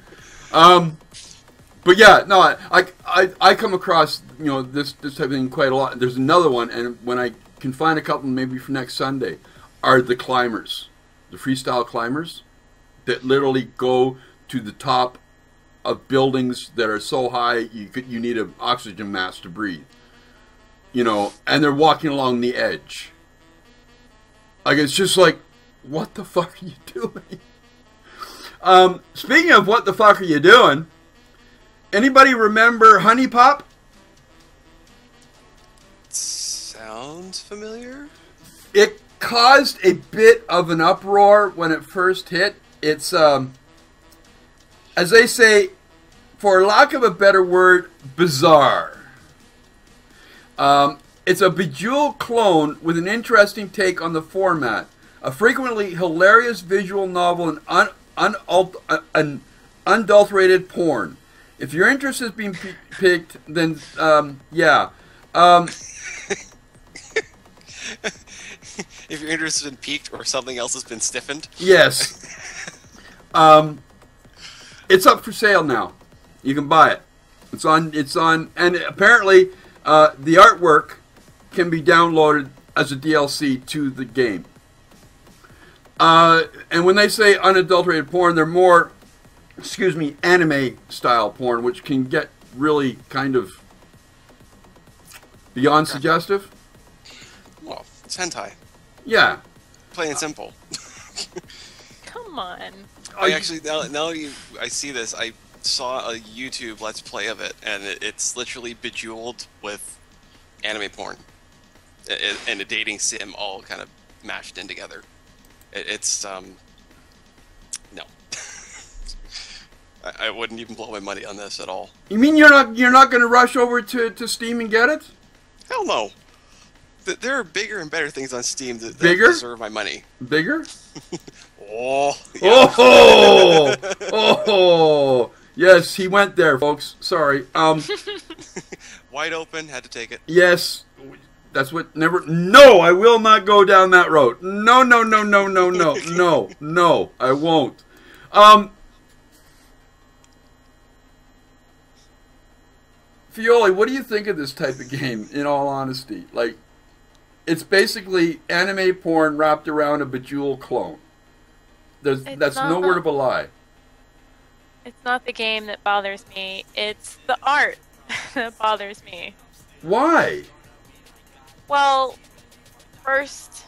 S1: But yeah, no, I come across, you know, this type of thing quite a lot. There's another one, and when I can find a couple, maybe for next Sunday, are the climbers, the freestyle climbers, that literally go to the top of buildings that are so high you need an oxygen mask to breathe. You know, and they're walking along the edge. Like, it's just like, what the fuck are you doing? Speaking of what the fuck are you doing, anybody remember Honey Pop?
S2: Sounds familiar?
S1: It caused a bit of an uproar when it first hit. It's, as they say, for lack of a better word, bizarre. It's a Bejeweled clone with an interesting take on the format. A frequently hilarious visual novel and unadulterated porn. If your interest has been piqued, then, yeah.
S2: If your interest has been piqued or something else has been stiffened.
S1: Yes. It's up for sale now. You can buy it. It's on, and apparently the artwork can be downloaded as a DLC to the game. And when they say unadulterated porn, they're more, anime style porn, which can get really kind of beyond suggestive.
S2: Well, it's hentai.
S1: Yeah.
S2: Plain and simple.
S3: Come on.
S2: I actually, now I see this, I saw a YouTube Let's Play of it, and it's literally Bejeweled with anime porn. And a dating sim all kind of mashed in together. It's, no. I wouldn't even blow my money on this at all.
S1: You mean you're not going to rush over to Steam and get it?
S2: Hell no. There are bigger and better things on Steam that deserve my money.
S1: Bigger?
S2: Oh.
S1: Yeah. Oh. Yes, he went there, folks. Sorry.
S2: Wide open, had to take it.
S1: Yes. That's what no, I will not go down that road. No, no, no, no, no, no, no, no, I won't. Fioli, what do you think of this type of game, in all honesty? Like, it's basically anime porn wrapped around a Bejeweled clone. That's no word of a lie.
S3: It's not the game that bothers me. It's the art that bothers me.
S1: Why?
S3: Well, first,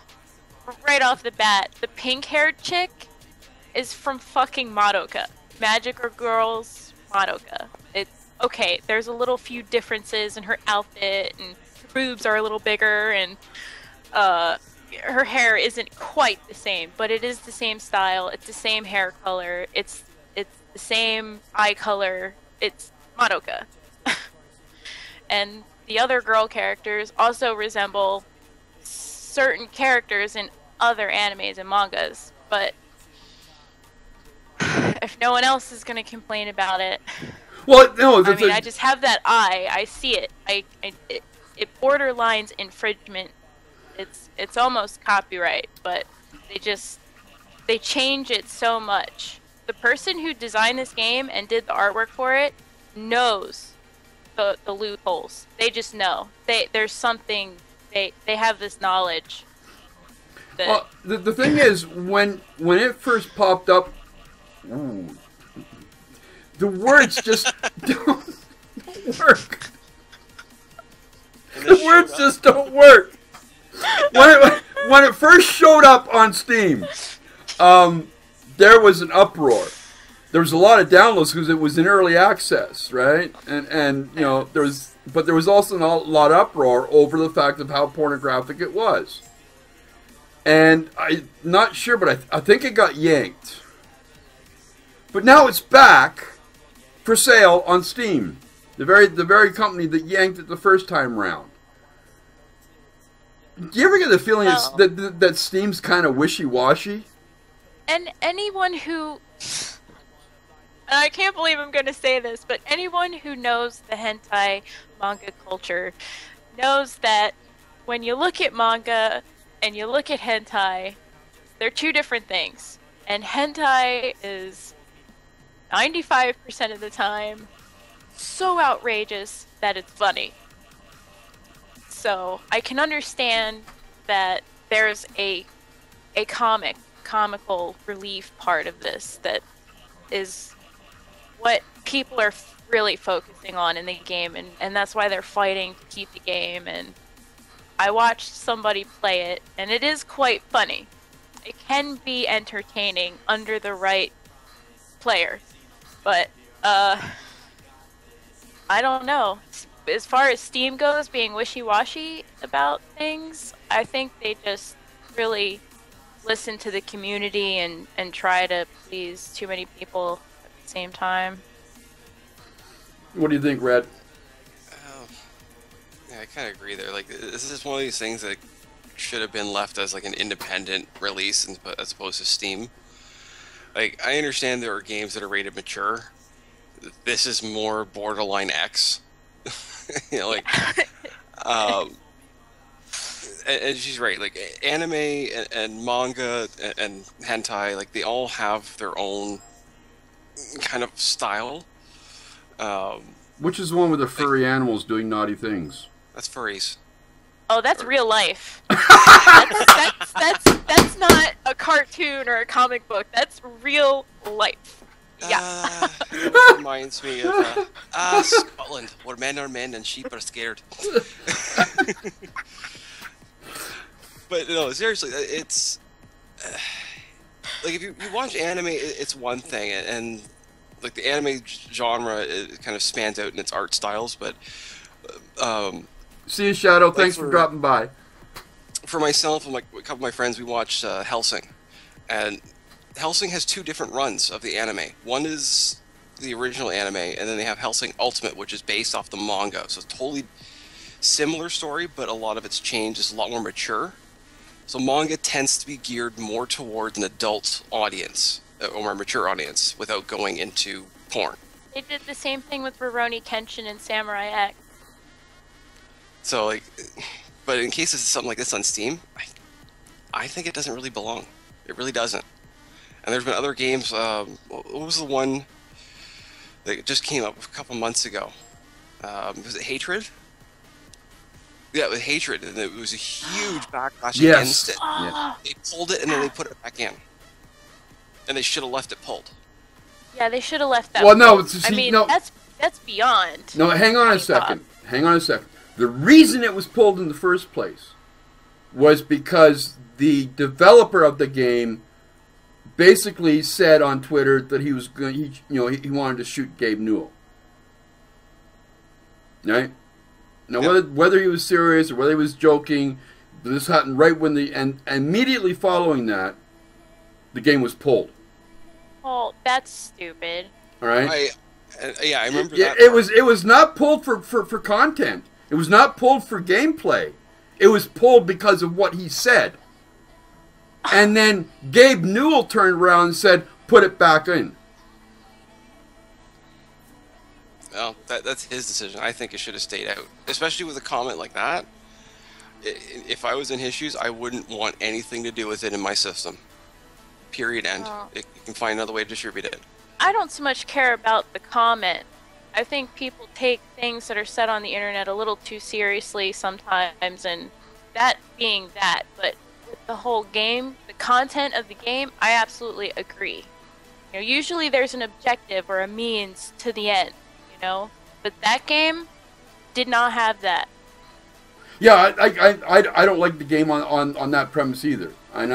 S3: right off the bat, the pink-haired chick is from fucking Madoka. Magic or Girls, Madoka. It's okay. There's a little few differences in her outfit, and her boobs are a little bigger, and her hair isn't quite the same, but it is the same style. It's the same hair color. It's the same eye color. It's Madoka. And the other girl characters also resemble certain characters in other animes and mangas, but if no one else is going to complain about it,
S1: well, no,
S3: I mean, I just have that eye. I see it. It borderlines infringement. It's almost copyright, but they change it so much. The person who designed this game and did the artwork for it knows the loopholes. They just know. There's something. They have this knowledge.
S1: Well, the thing is, when it first popped up, ooh, the words just don't work. The words just don't work. When it first showed up on Steam, there was an uproar. There was a lot of downloads because it was in early access, right? And you know, there was also a lot of uproar over the fact of how pornographic it was. And I'm not sure, but I think it got yanked. But now it's back for sale on Steam. The very company that yanked it the first time round. Do you ever get the feeling that Steam's kind of wishy-washy?
S3: And anyone who... And I can't believe I'm going to say this, but anyone who knows the hentai manga culture knows that when you look at manga and you look at hentai, they're two different things. And hentai is 95% of the time so outrageous that it's funny. So I can understand that there's a comical relief part of this that is what people are really focusing on in the game, and that's why they're fighting to keep the game. And I watched somebody play it, and it is quite funny. It can be entertaining under the right player, but I don't know. As far as Steam goes, being wishy-washy about things, I think they just really listen to the community and try to please too many people at the same time.
S1: What do you think, Red?
S2: Yeah, I kind of agree there. Like, this is one of these things that should have been left as like an independent release as opposed to Steam. Like, I understand there are games that are rated mature. This is more borderline X. You know, like, and she's right. Like, anime and manga and hentai, like, they all have their own kind of style.
S1: Which is the one with the furry animals doing naughty things?
S2: That's furries.
S3: Oh, that's real life. that's not a cartoon or a comic book. That's real life. Yeah.
S2: It reminds me of Scotland, where men are men and sheep are scared. But no, seriously, it's like if you watch anime, it's one thing, and like the anime genre, it kind of spans out in its art styles. But
S1: see you, Shadow. Thanks for dropping by.
S2: For myself and like a couple of my friends, we watched Hellsing, and Hellsing has two different runs of the anime. One is the original anime, and then they have Hellsing Ultimate, which is based off the manga. So it's totally similar story, but a lot of it's changed. It's a lot more mature. So manga tends to be geared more towards an adult audience, or more mature audience, without going into porn.
S3: They did the same thing with Rurouni Kenshin and Samurai X.
S2: So, like, but in case of something like this on Steam, I think it doesn't really belong. It really doesn't. And there's been other games. What was the one that just came up a couple months ago? Was it Hatred? Yeah, with Hatred, and it was a huge backlash against it.
S1: Yeah.
S2: They pulled it and then they put it back in, and they should have left it pulled.
S3: Yeah, they should have left that.
S1: Well, no,
S3: I mean, that's beyond.
S1: No, hang on a second. Hang on a second. The reason it was pulled in the first place was because the developer of the game basically said on Twitter that he was going, he wanted to shoot Gabe Newell. Right? Now, whether he was serious or whether he was joking, this happened right when and immediately following that, the game was pulled.
S3: Oh, that's stupid.
S1: All right.
S2: I remember that.
S1: It was not pulled for content. It was not pulled for gameplay. It was pulled because of what he said. And then Gabe Newell turned around and said, "Put it back in."
S2: Well, that's his decision. I think it should have stayed out, especially with a comment like that. If I was in his shoes, I wouldn't want anything to do with it in my system. Period. End. You can find another way to distribute it.
S3: I don't so much care about the comment. I think people take things that are said on the internet a little too seriously sometimes, and that being that, but with the whole game, the content of the game, I absolutely agree. You know, usually there's an objective or a means to the end, you know, but that game did not have that.
S1: Yeah, I don't like the game on that premise either. And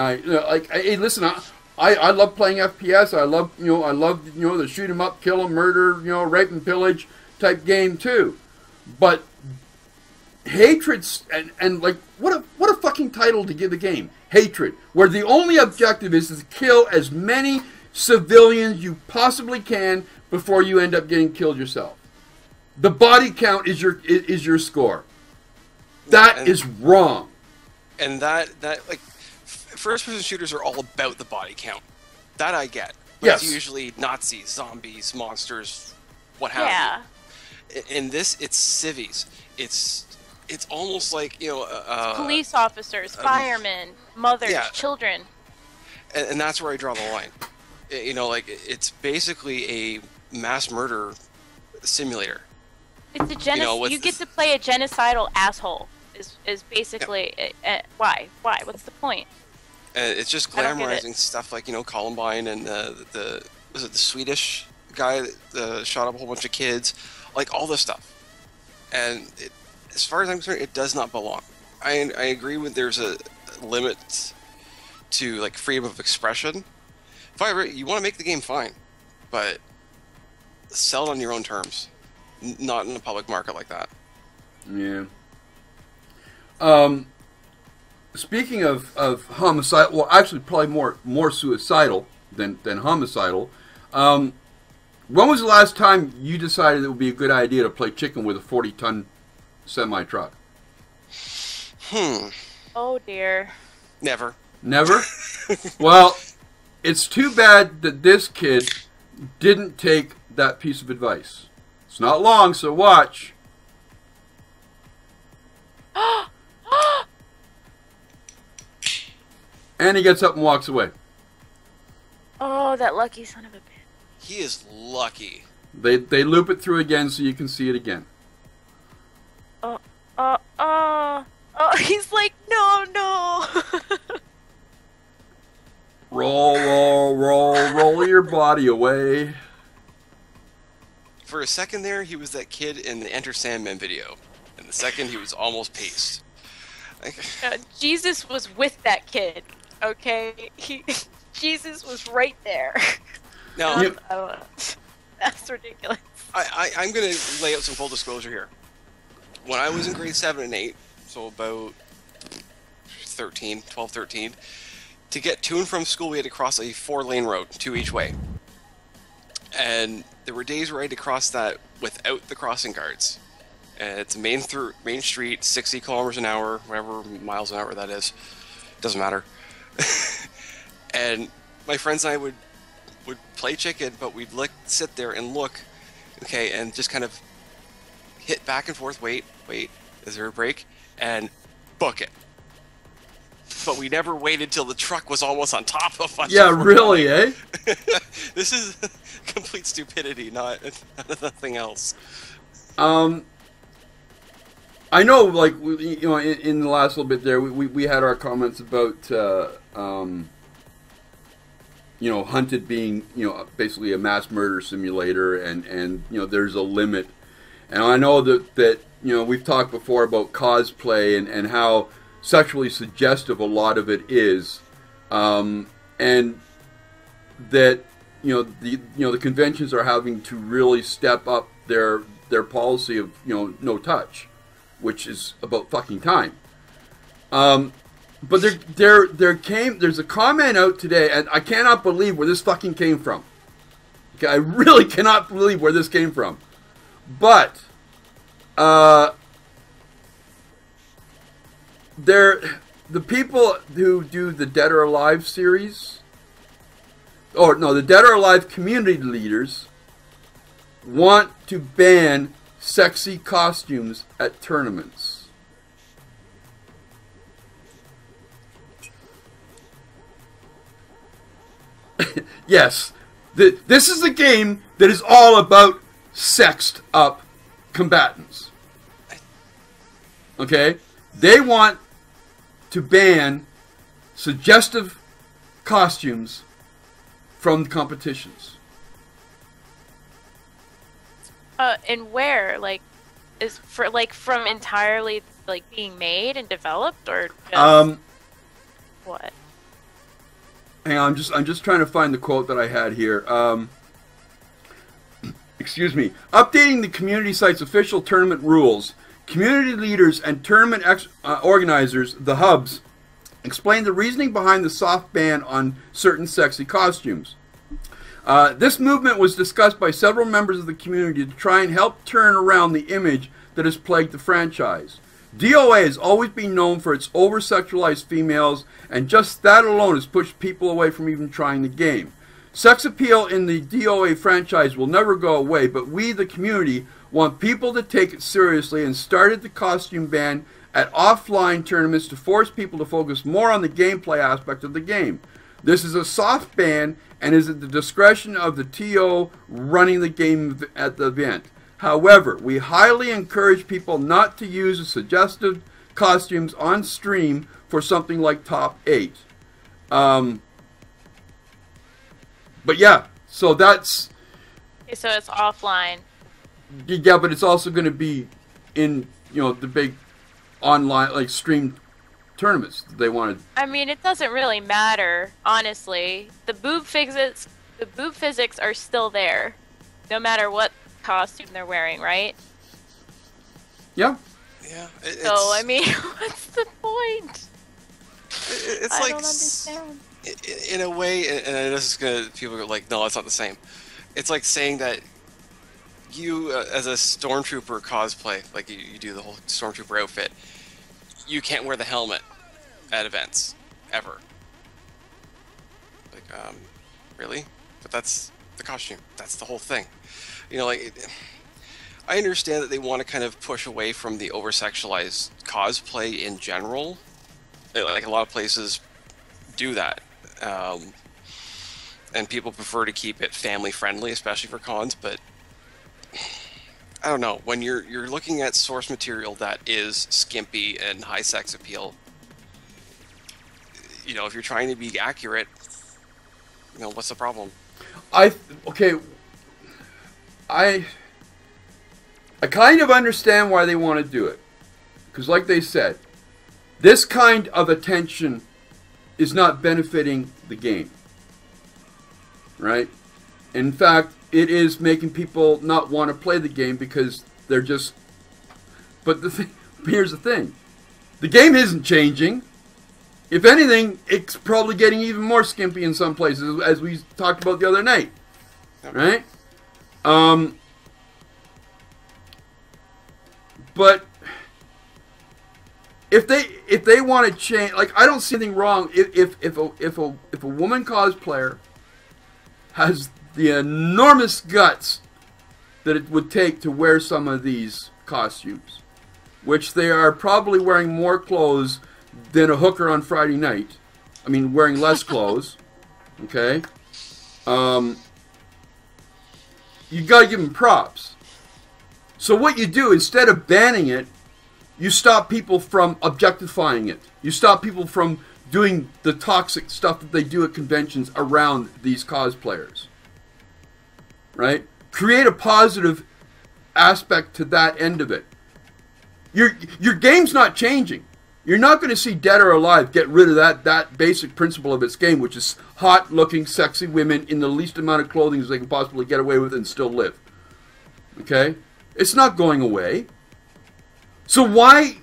S1: hey, listen, I love playing FPS. I love the shoot 'em up, kill 'em, murder, rape and pillage type game too. But Hatred's and like what What a fucking title to give the game. Hatred. Where the only objective is to kill as many civilians you possibly can before you end up getting killed yourself. The body count is your score. That is wrong.
S2: And that like first-person shooters are all about the body count. That I get. But
S1: Yes.
S2: It's usually Nazis, zombies, monsters, what have you. In this, it's civvies. It's almost like, you know...
S3: police officers, firemen, mothers, children.
S2: And that's where I draw the line. You know, like, it's basically a mass murder simulator.
S3: It's a you get to play a genocidal asshole. Is basically why? What's the point?
S2: It's just glamorizing stuff like, you know, Columbine and was it the Swedish guy that shot up a whole bunch of kids, like all this stuff. And as far as I'm concerned, it does not belong. I agree with there's a limit to like freedom of expression. If you want to make the game, fine, but sell it on your own terms, not in a public market like that.
S1: Yeah. Speaking of homicide, well, actually, probably more suicidal than homicidal. When was the last time you decided it would be a good idea to play chicken with a 40-ton semi truck?
S3: Oh dear.
S2: Never.
S1: Never? Well, it's too bad that this kid didn't take that piece of advice. It's not long, so watch. And he gets up and walks away.
S3: Oh, that lucky son of a bitch.
S2: He is lucky.
S1: They loop it through again so you can see it again.
S3: Oh, he's like, no.
S1: Roll your body away.
S2: For a second there, he was that kid in the Enter Sandman video. And the second, he was almost paced.
S3: Jesus was with that kid, okay? Jesus was right there.
S2: Now,
S3: I don't know. That's ridiculous.
S2: I'm going to lay out some full disclosure here. When I was in grade 7 and 8, so about 12, 13, to get to and from school, we had to cross a 4-lane road, 2 each way. And there were days where I had to cross that without the crossing guards. And it's a main street, 60 kilometers an hour, whatever miles an hour that is. Doesn't matter. And my friends and I would play chicken, but we'd sit there and look, okay, and just kind of hit back and forth, wait, is there a break? And book it. But we never waited till the truck was almost on top of us.
S1: Yeah, really, eh?
S2: This is complete stupidity, nothing else.
S1: I know, like, you know, in the last little bit there, we had our comments about, you know, Hunted being, you know, basically a mass murder simulator, and you know, there's a limit. And I know that you know, we've talked before about cosplay and how sexually suggestive a lot of it is, and that the conventions are having to really step up their policy of, you know, no touch, which is about fucking time. But there's a comment out today, and I cannot believe where this fucking came from. Okay, I really cannot believe where this came from. But the people who do the Dead or Alive series, or no, the Dead or Alive community leaders want to ban sexy costumes at tournaments. Yes, this is a game that is all about sexed up combatants. Okay? They want to ban suggestive costumes from the competitions.
S3: And where? Like, from entirely, like, being made and developed, or just what?
S1: Hang on, I'm just trying to find the quote that I had here. Excuse me. Updating the community site's official tournament rules, Community leaders and tournament organizers, the hubs, explained the reasoning behind the soft ban on certain sexy costumes. This movement was discussed by several members of the community to try and help turn around the image that has plagued the franchise. DOA has always been known for its over-sexualized females, and just that alone has pushed people away from even trying the game. Sex appeal in the DOA franchise will never go away, but we, the community, want people to take it seriously and started the costume ban at offline tournaments to force people to focus more on the gameplay aspect of the game. This is a soft ban and is at the discretion of the TO running the game at the event. However, we highly encourage people not to use the suggested costumes on stream for something like Top 8. But yeah, so that's...
S3: Okay, so it's offline.
S1: Yeah, but it's also going to be in, you know, the big online, like, stream tournaments that they wanted.
S3: I mean, it doesn't really matter, honestly. The boob physics are still there, no matter what costume they're wearing, right?
S1: Yeah.
S2: Yeah.
S3: So, I mean, what's the point?
S2: It's
S3: I
S2: like,
S3: don't understand.
S2: in a way, and this is gonna, people are like, no, it's not the same. It's like saying that you, as a stormtrooper cosplay, like you do the whole stormtrooper outfit, you can't wear the helmet at events ever. Like, really? But that's the costume. That's the whole thing. You know, like, I understand that they want to kind of push away from the over-sexualized cosplay in general. Like, a lot of places do that. And people prefer to keep it family-friendly, especially for cons, but I don't know. When you're looking at source material that is skimpy and high sex appeal, you know, if you're trying to be accurate, you know, what's the problem?
S1: I kind of understand why they want to do it. Because like they said, this kind of attention is not benefiting the game. Right? In fact, it is making people not want to play the game because they're just... But here's the thing. The game isn't changing. If anything, it's probably getting even more skimpy in some places, as we talked about the other night. Right? But if they want to change, like, I don't see anything wrong if a woman cosplayer has the enormous guts that it would take to wear some of these costumes, which they are probably wearing more clothes than a hooker on Friday night. I mean, wearing less clothes. Okay? You gotta give them props. So what you do, instead of banning it, you stop people from objectifying it. You stop people from doing the toxic stuff that they do at conventions around these cosplayers. Right? Create a positive aspect to that end of it. Your game's not changing. You're not going to see Dead or Alive get rid of that basic principle of its game, which is hot-looking, sexy women in the least amount of clothing as they can possibly get away with and still live. Okay? It's not going away. So why,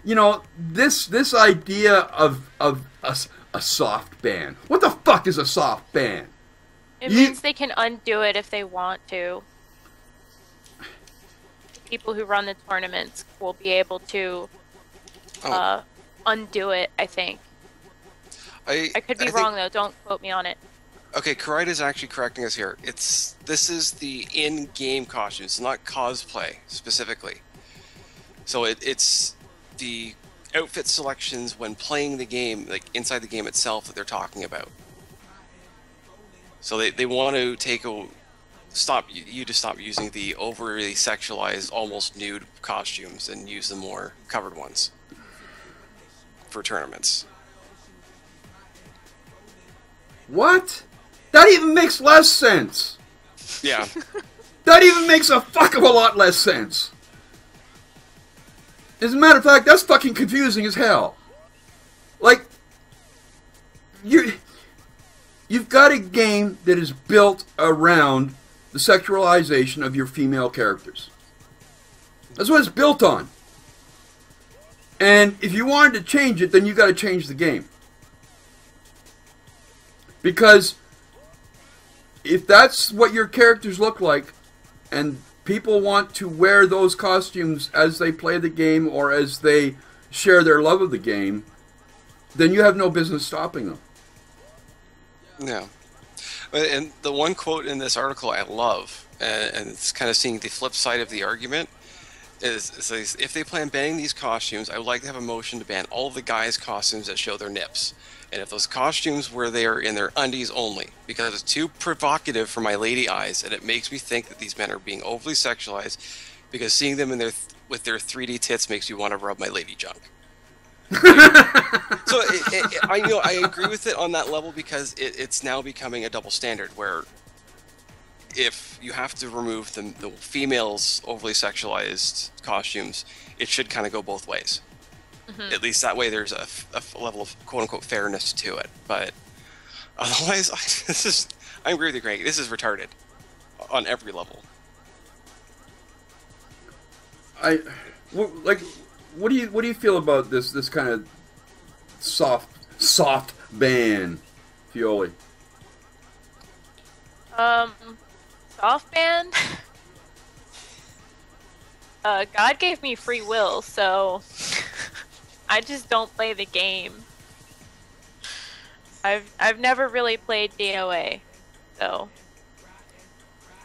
S1: you know, this idea of a soft ban? What the fuck is a soft ban?
S3: It means they can undo it if they want to. People who run the tournaments will be able to undo it, I think. I could be wrong, though. Don't quote me on it.
S2: Okay, Karite is actually correcting us here. This is the in-game costumes, not cosplay, specifically. So it's the outfit selections when playing the game, like inside the game itself, that they're talking about. So they want to stop using the overly sexualized, almost nude costumes and use the more covered ones for tournaments.
S1: What? That even makes less sense.
S2: Yeah.
S1: That even makes a fuck of a lot less sense. As a matter of fact, that's fucking confusing as hell. Like, you've got a game that is built around the sexualization of your female characters. That's what it's built on. And if you wanted to change it, then you got to change the game. Because if that's what your characters look like, and people want to wear those costumes as they play the game or as they share their love of the game, then you have no business stopping them.
S2: Yeah. And the one quote in this article I love, and it's kind of seeing the flip side of the argument, is it says, if they plan banning these costumes, I would like to have a motion to ban all of the guys' costumes that show their nips. And if those costumes were there in their undies only, because it's too provocative for my lady eyes, and it makes me think that these men are being overly sexualized, because seeing them in their with their 3D tits makes me want to rub my lady junk. So I agree with it on that level, because it's now becoming a double standard where if you have to remove the females' overly sexualized costumes, it should kind of go both ways. Mm-hmm. At least that way there's a level of quote-unquote fairness to it. But otherwise, I agree with you, Cranky. This is retarded on every level.
S1: What do you feel about this kind of soft ban, Fioli?
S3: Soft ban? God gave me free will, so I just don't play the game. I've never really played DOA, so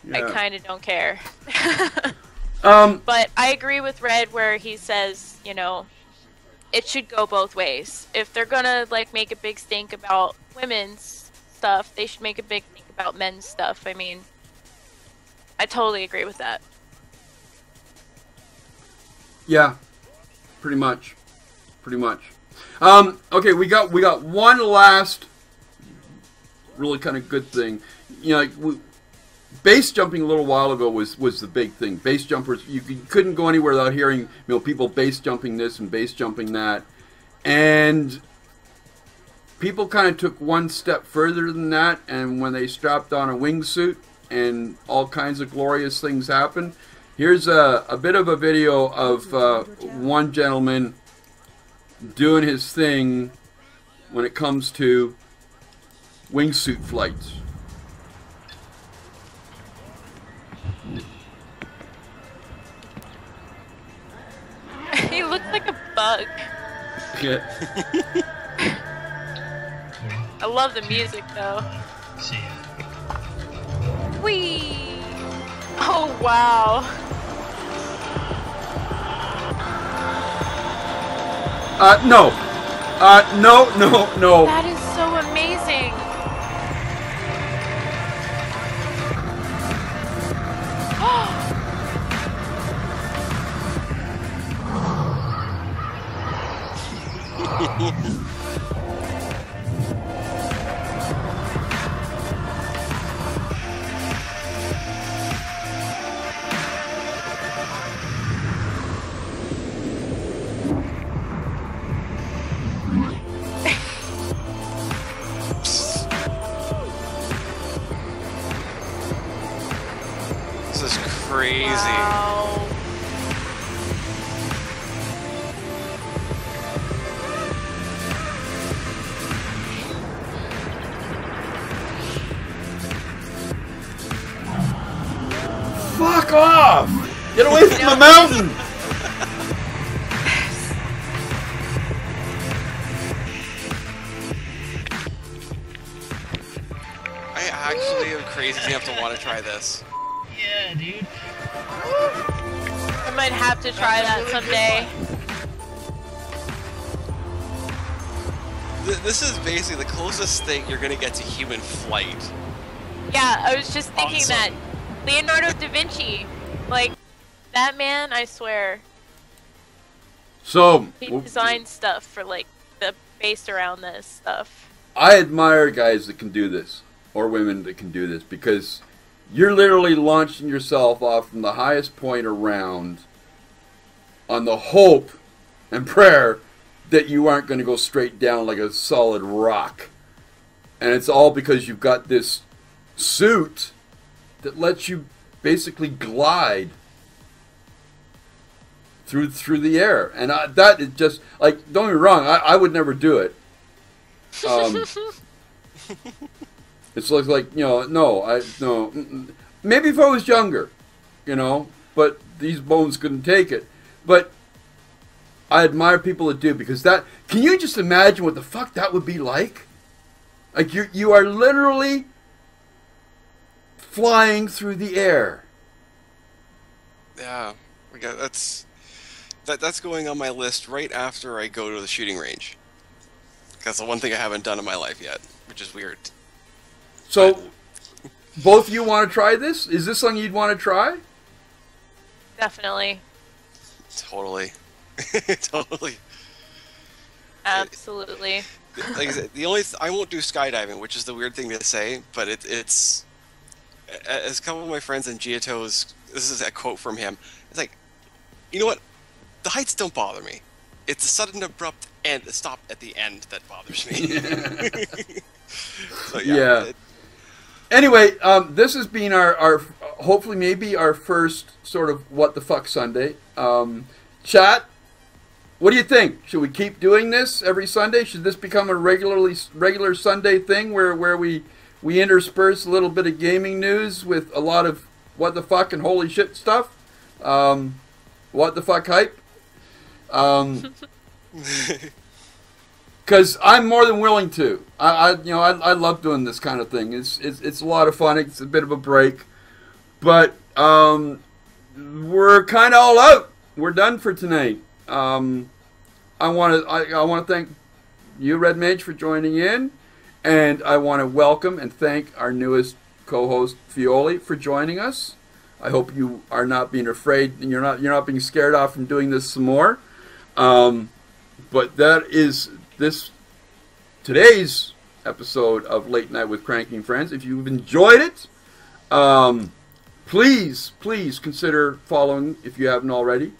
S3: yeah. I kind of don't care. But I agree with Red where he says, you know, it should go both ways. If they're gonna like make a big stink about women's stuff, they should make a big stink about men's stuff. I mean, I totally agree with that.
S1: Yeah, pretty much. Okay, we got one last really kind of good thing. You know, base jumping a little while ago was the big thing. Base jumpers, you couldn't go anywhere without hearing, you know, people base jumping this and base jumping that, and people kind of took one step further than that. And when they strapped on a wingsuit, and all kinds of glorious things happened. Here's a bit of a video of one gentleman doing his thing when it comes to wingsuit flights.
S3: He looks like a bug.
S1: Yeah.
S3: I love the music though.
S17: See ya.
S3: Whee! Oh wow.
S1: No. No.
S3: That is so amazing.
S2: This is crazy.
S3: Wow.
S1: Fuck off! Get away from the mountain!
S2: I actually am crazy enough to want to try this.
S17: Yeah, dude.
S3: I might have to try that someday.
S2: This is basically the closest thing you're gonna get to human flight.
S3: Yeah, I was just thinking that. Leonardo da Vinci, like, that man, I swear.
S1: So
S3: he designed stuff for, like, the base around this stuff.
S1: I admire guys that can do this, or women that can do this, because you're literally launching yourself off from the highest point around on the hope and prayer that you aren't going to go straight down like a solid rock. And it's all because you've got this suit that lets you basically glide through the air, and that is just like, don't get me wrong, I would never do it. It's like no. Maybe if I was younger, but these bones couldn't take it. But I admire people that do, because that, can you just imagine what the fuck that would be like? Like you are literally flying through the air.
S2: Yeah, that's going on my list right after I go to the shooting range. That's the one thing I haven't done in my life yet, which is weird.
S1: So, both of you want to try this? Is this something you'd want to try?
S3: Definitely.
S2: Totally. Totally.
S3: Absolutely.
S2: Like I said, I won't do skydiving, which is the weird thing to say, but it's as a couple of my friends in Giotto's, this is a quote from him. It's like, you know what? The heights don't bother me. It's the sudden abrupt stop at the end that bothers me. So, yeah.
S1: Anyway, this has been our hopefully maybe our first sort of What the Fuck Sunday. Chat, what do you think? Should we keep doing this every Sunday? Should this become a regular Sunday thing where we intersperse a little bit of gaming news with a lot of what the fuck and holy shit stuff? What the fuck hype? Because I'm more than willing to. I love doing this kind of thing. It's a lot of fun. It's a bit of a break, but we're kind of all out. We're done for tonight. I want to thank you, Red Mage, for joining in, and I want to welcome and thank our newest co-host, Fioli, for joining us. I hope you are not being afraid and you're not being scared off from doing this some more. But that is today's episode of Late Night with Cranky and Friends. If you've enjoyed it, please consider following if you haven't already.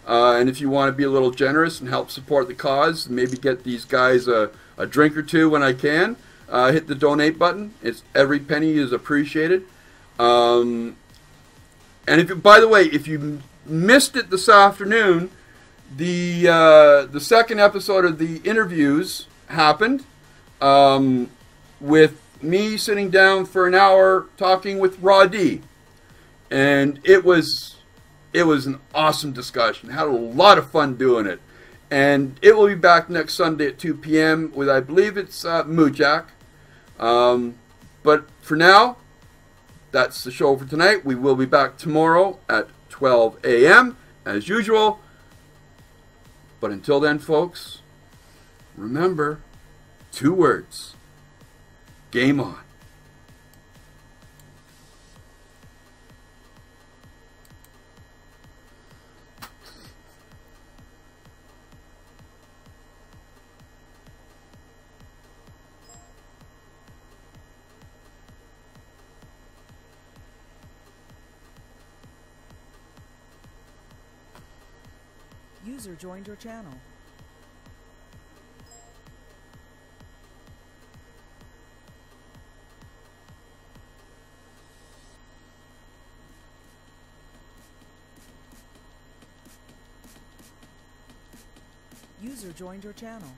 S1: And if you want to be a little generous and help support the cause, maybe get these guys a drink or two when I can, hit the donate button. Every penny is appreciated. And by the way, if you missed it this afternoon, the second episode of the interviews happened, with me sitting down for an hour talking with Raw D, and it was an awesome discussion. Had a lot of fun doing it, and it will be back next Sunday at 2 p.m. with, I believe it's Moojak. But for now, that's the show for tonight. We will be back tomorrow at 12 a.m. as usual. But until then, folks, remember 2 words. Game on.
S18: User joined your channel. User joined your channel.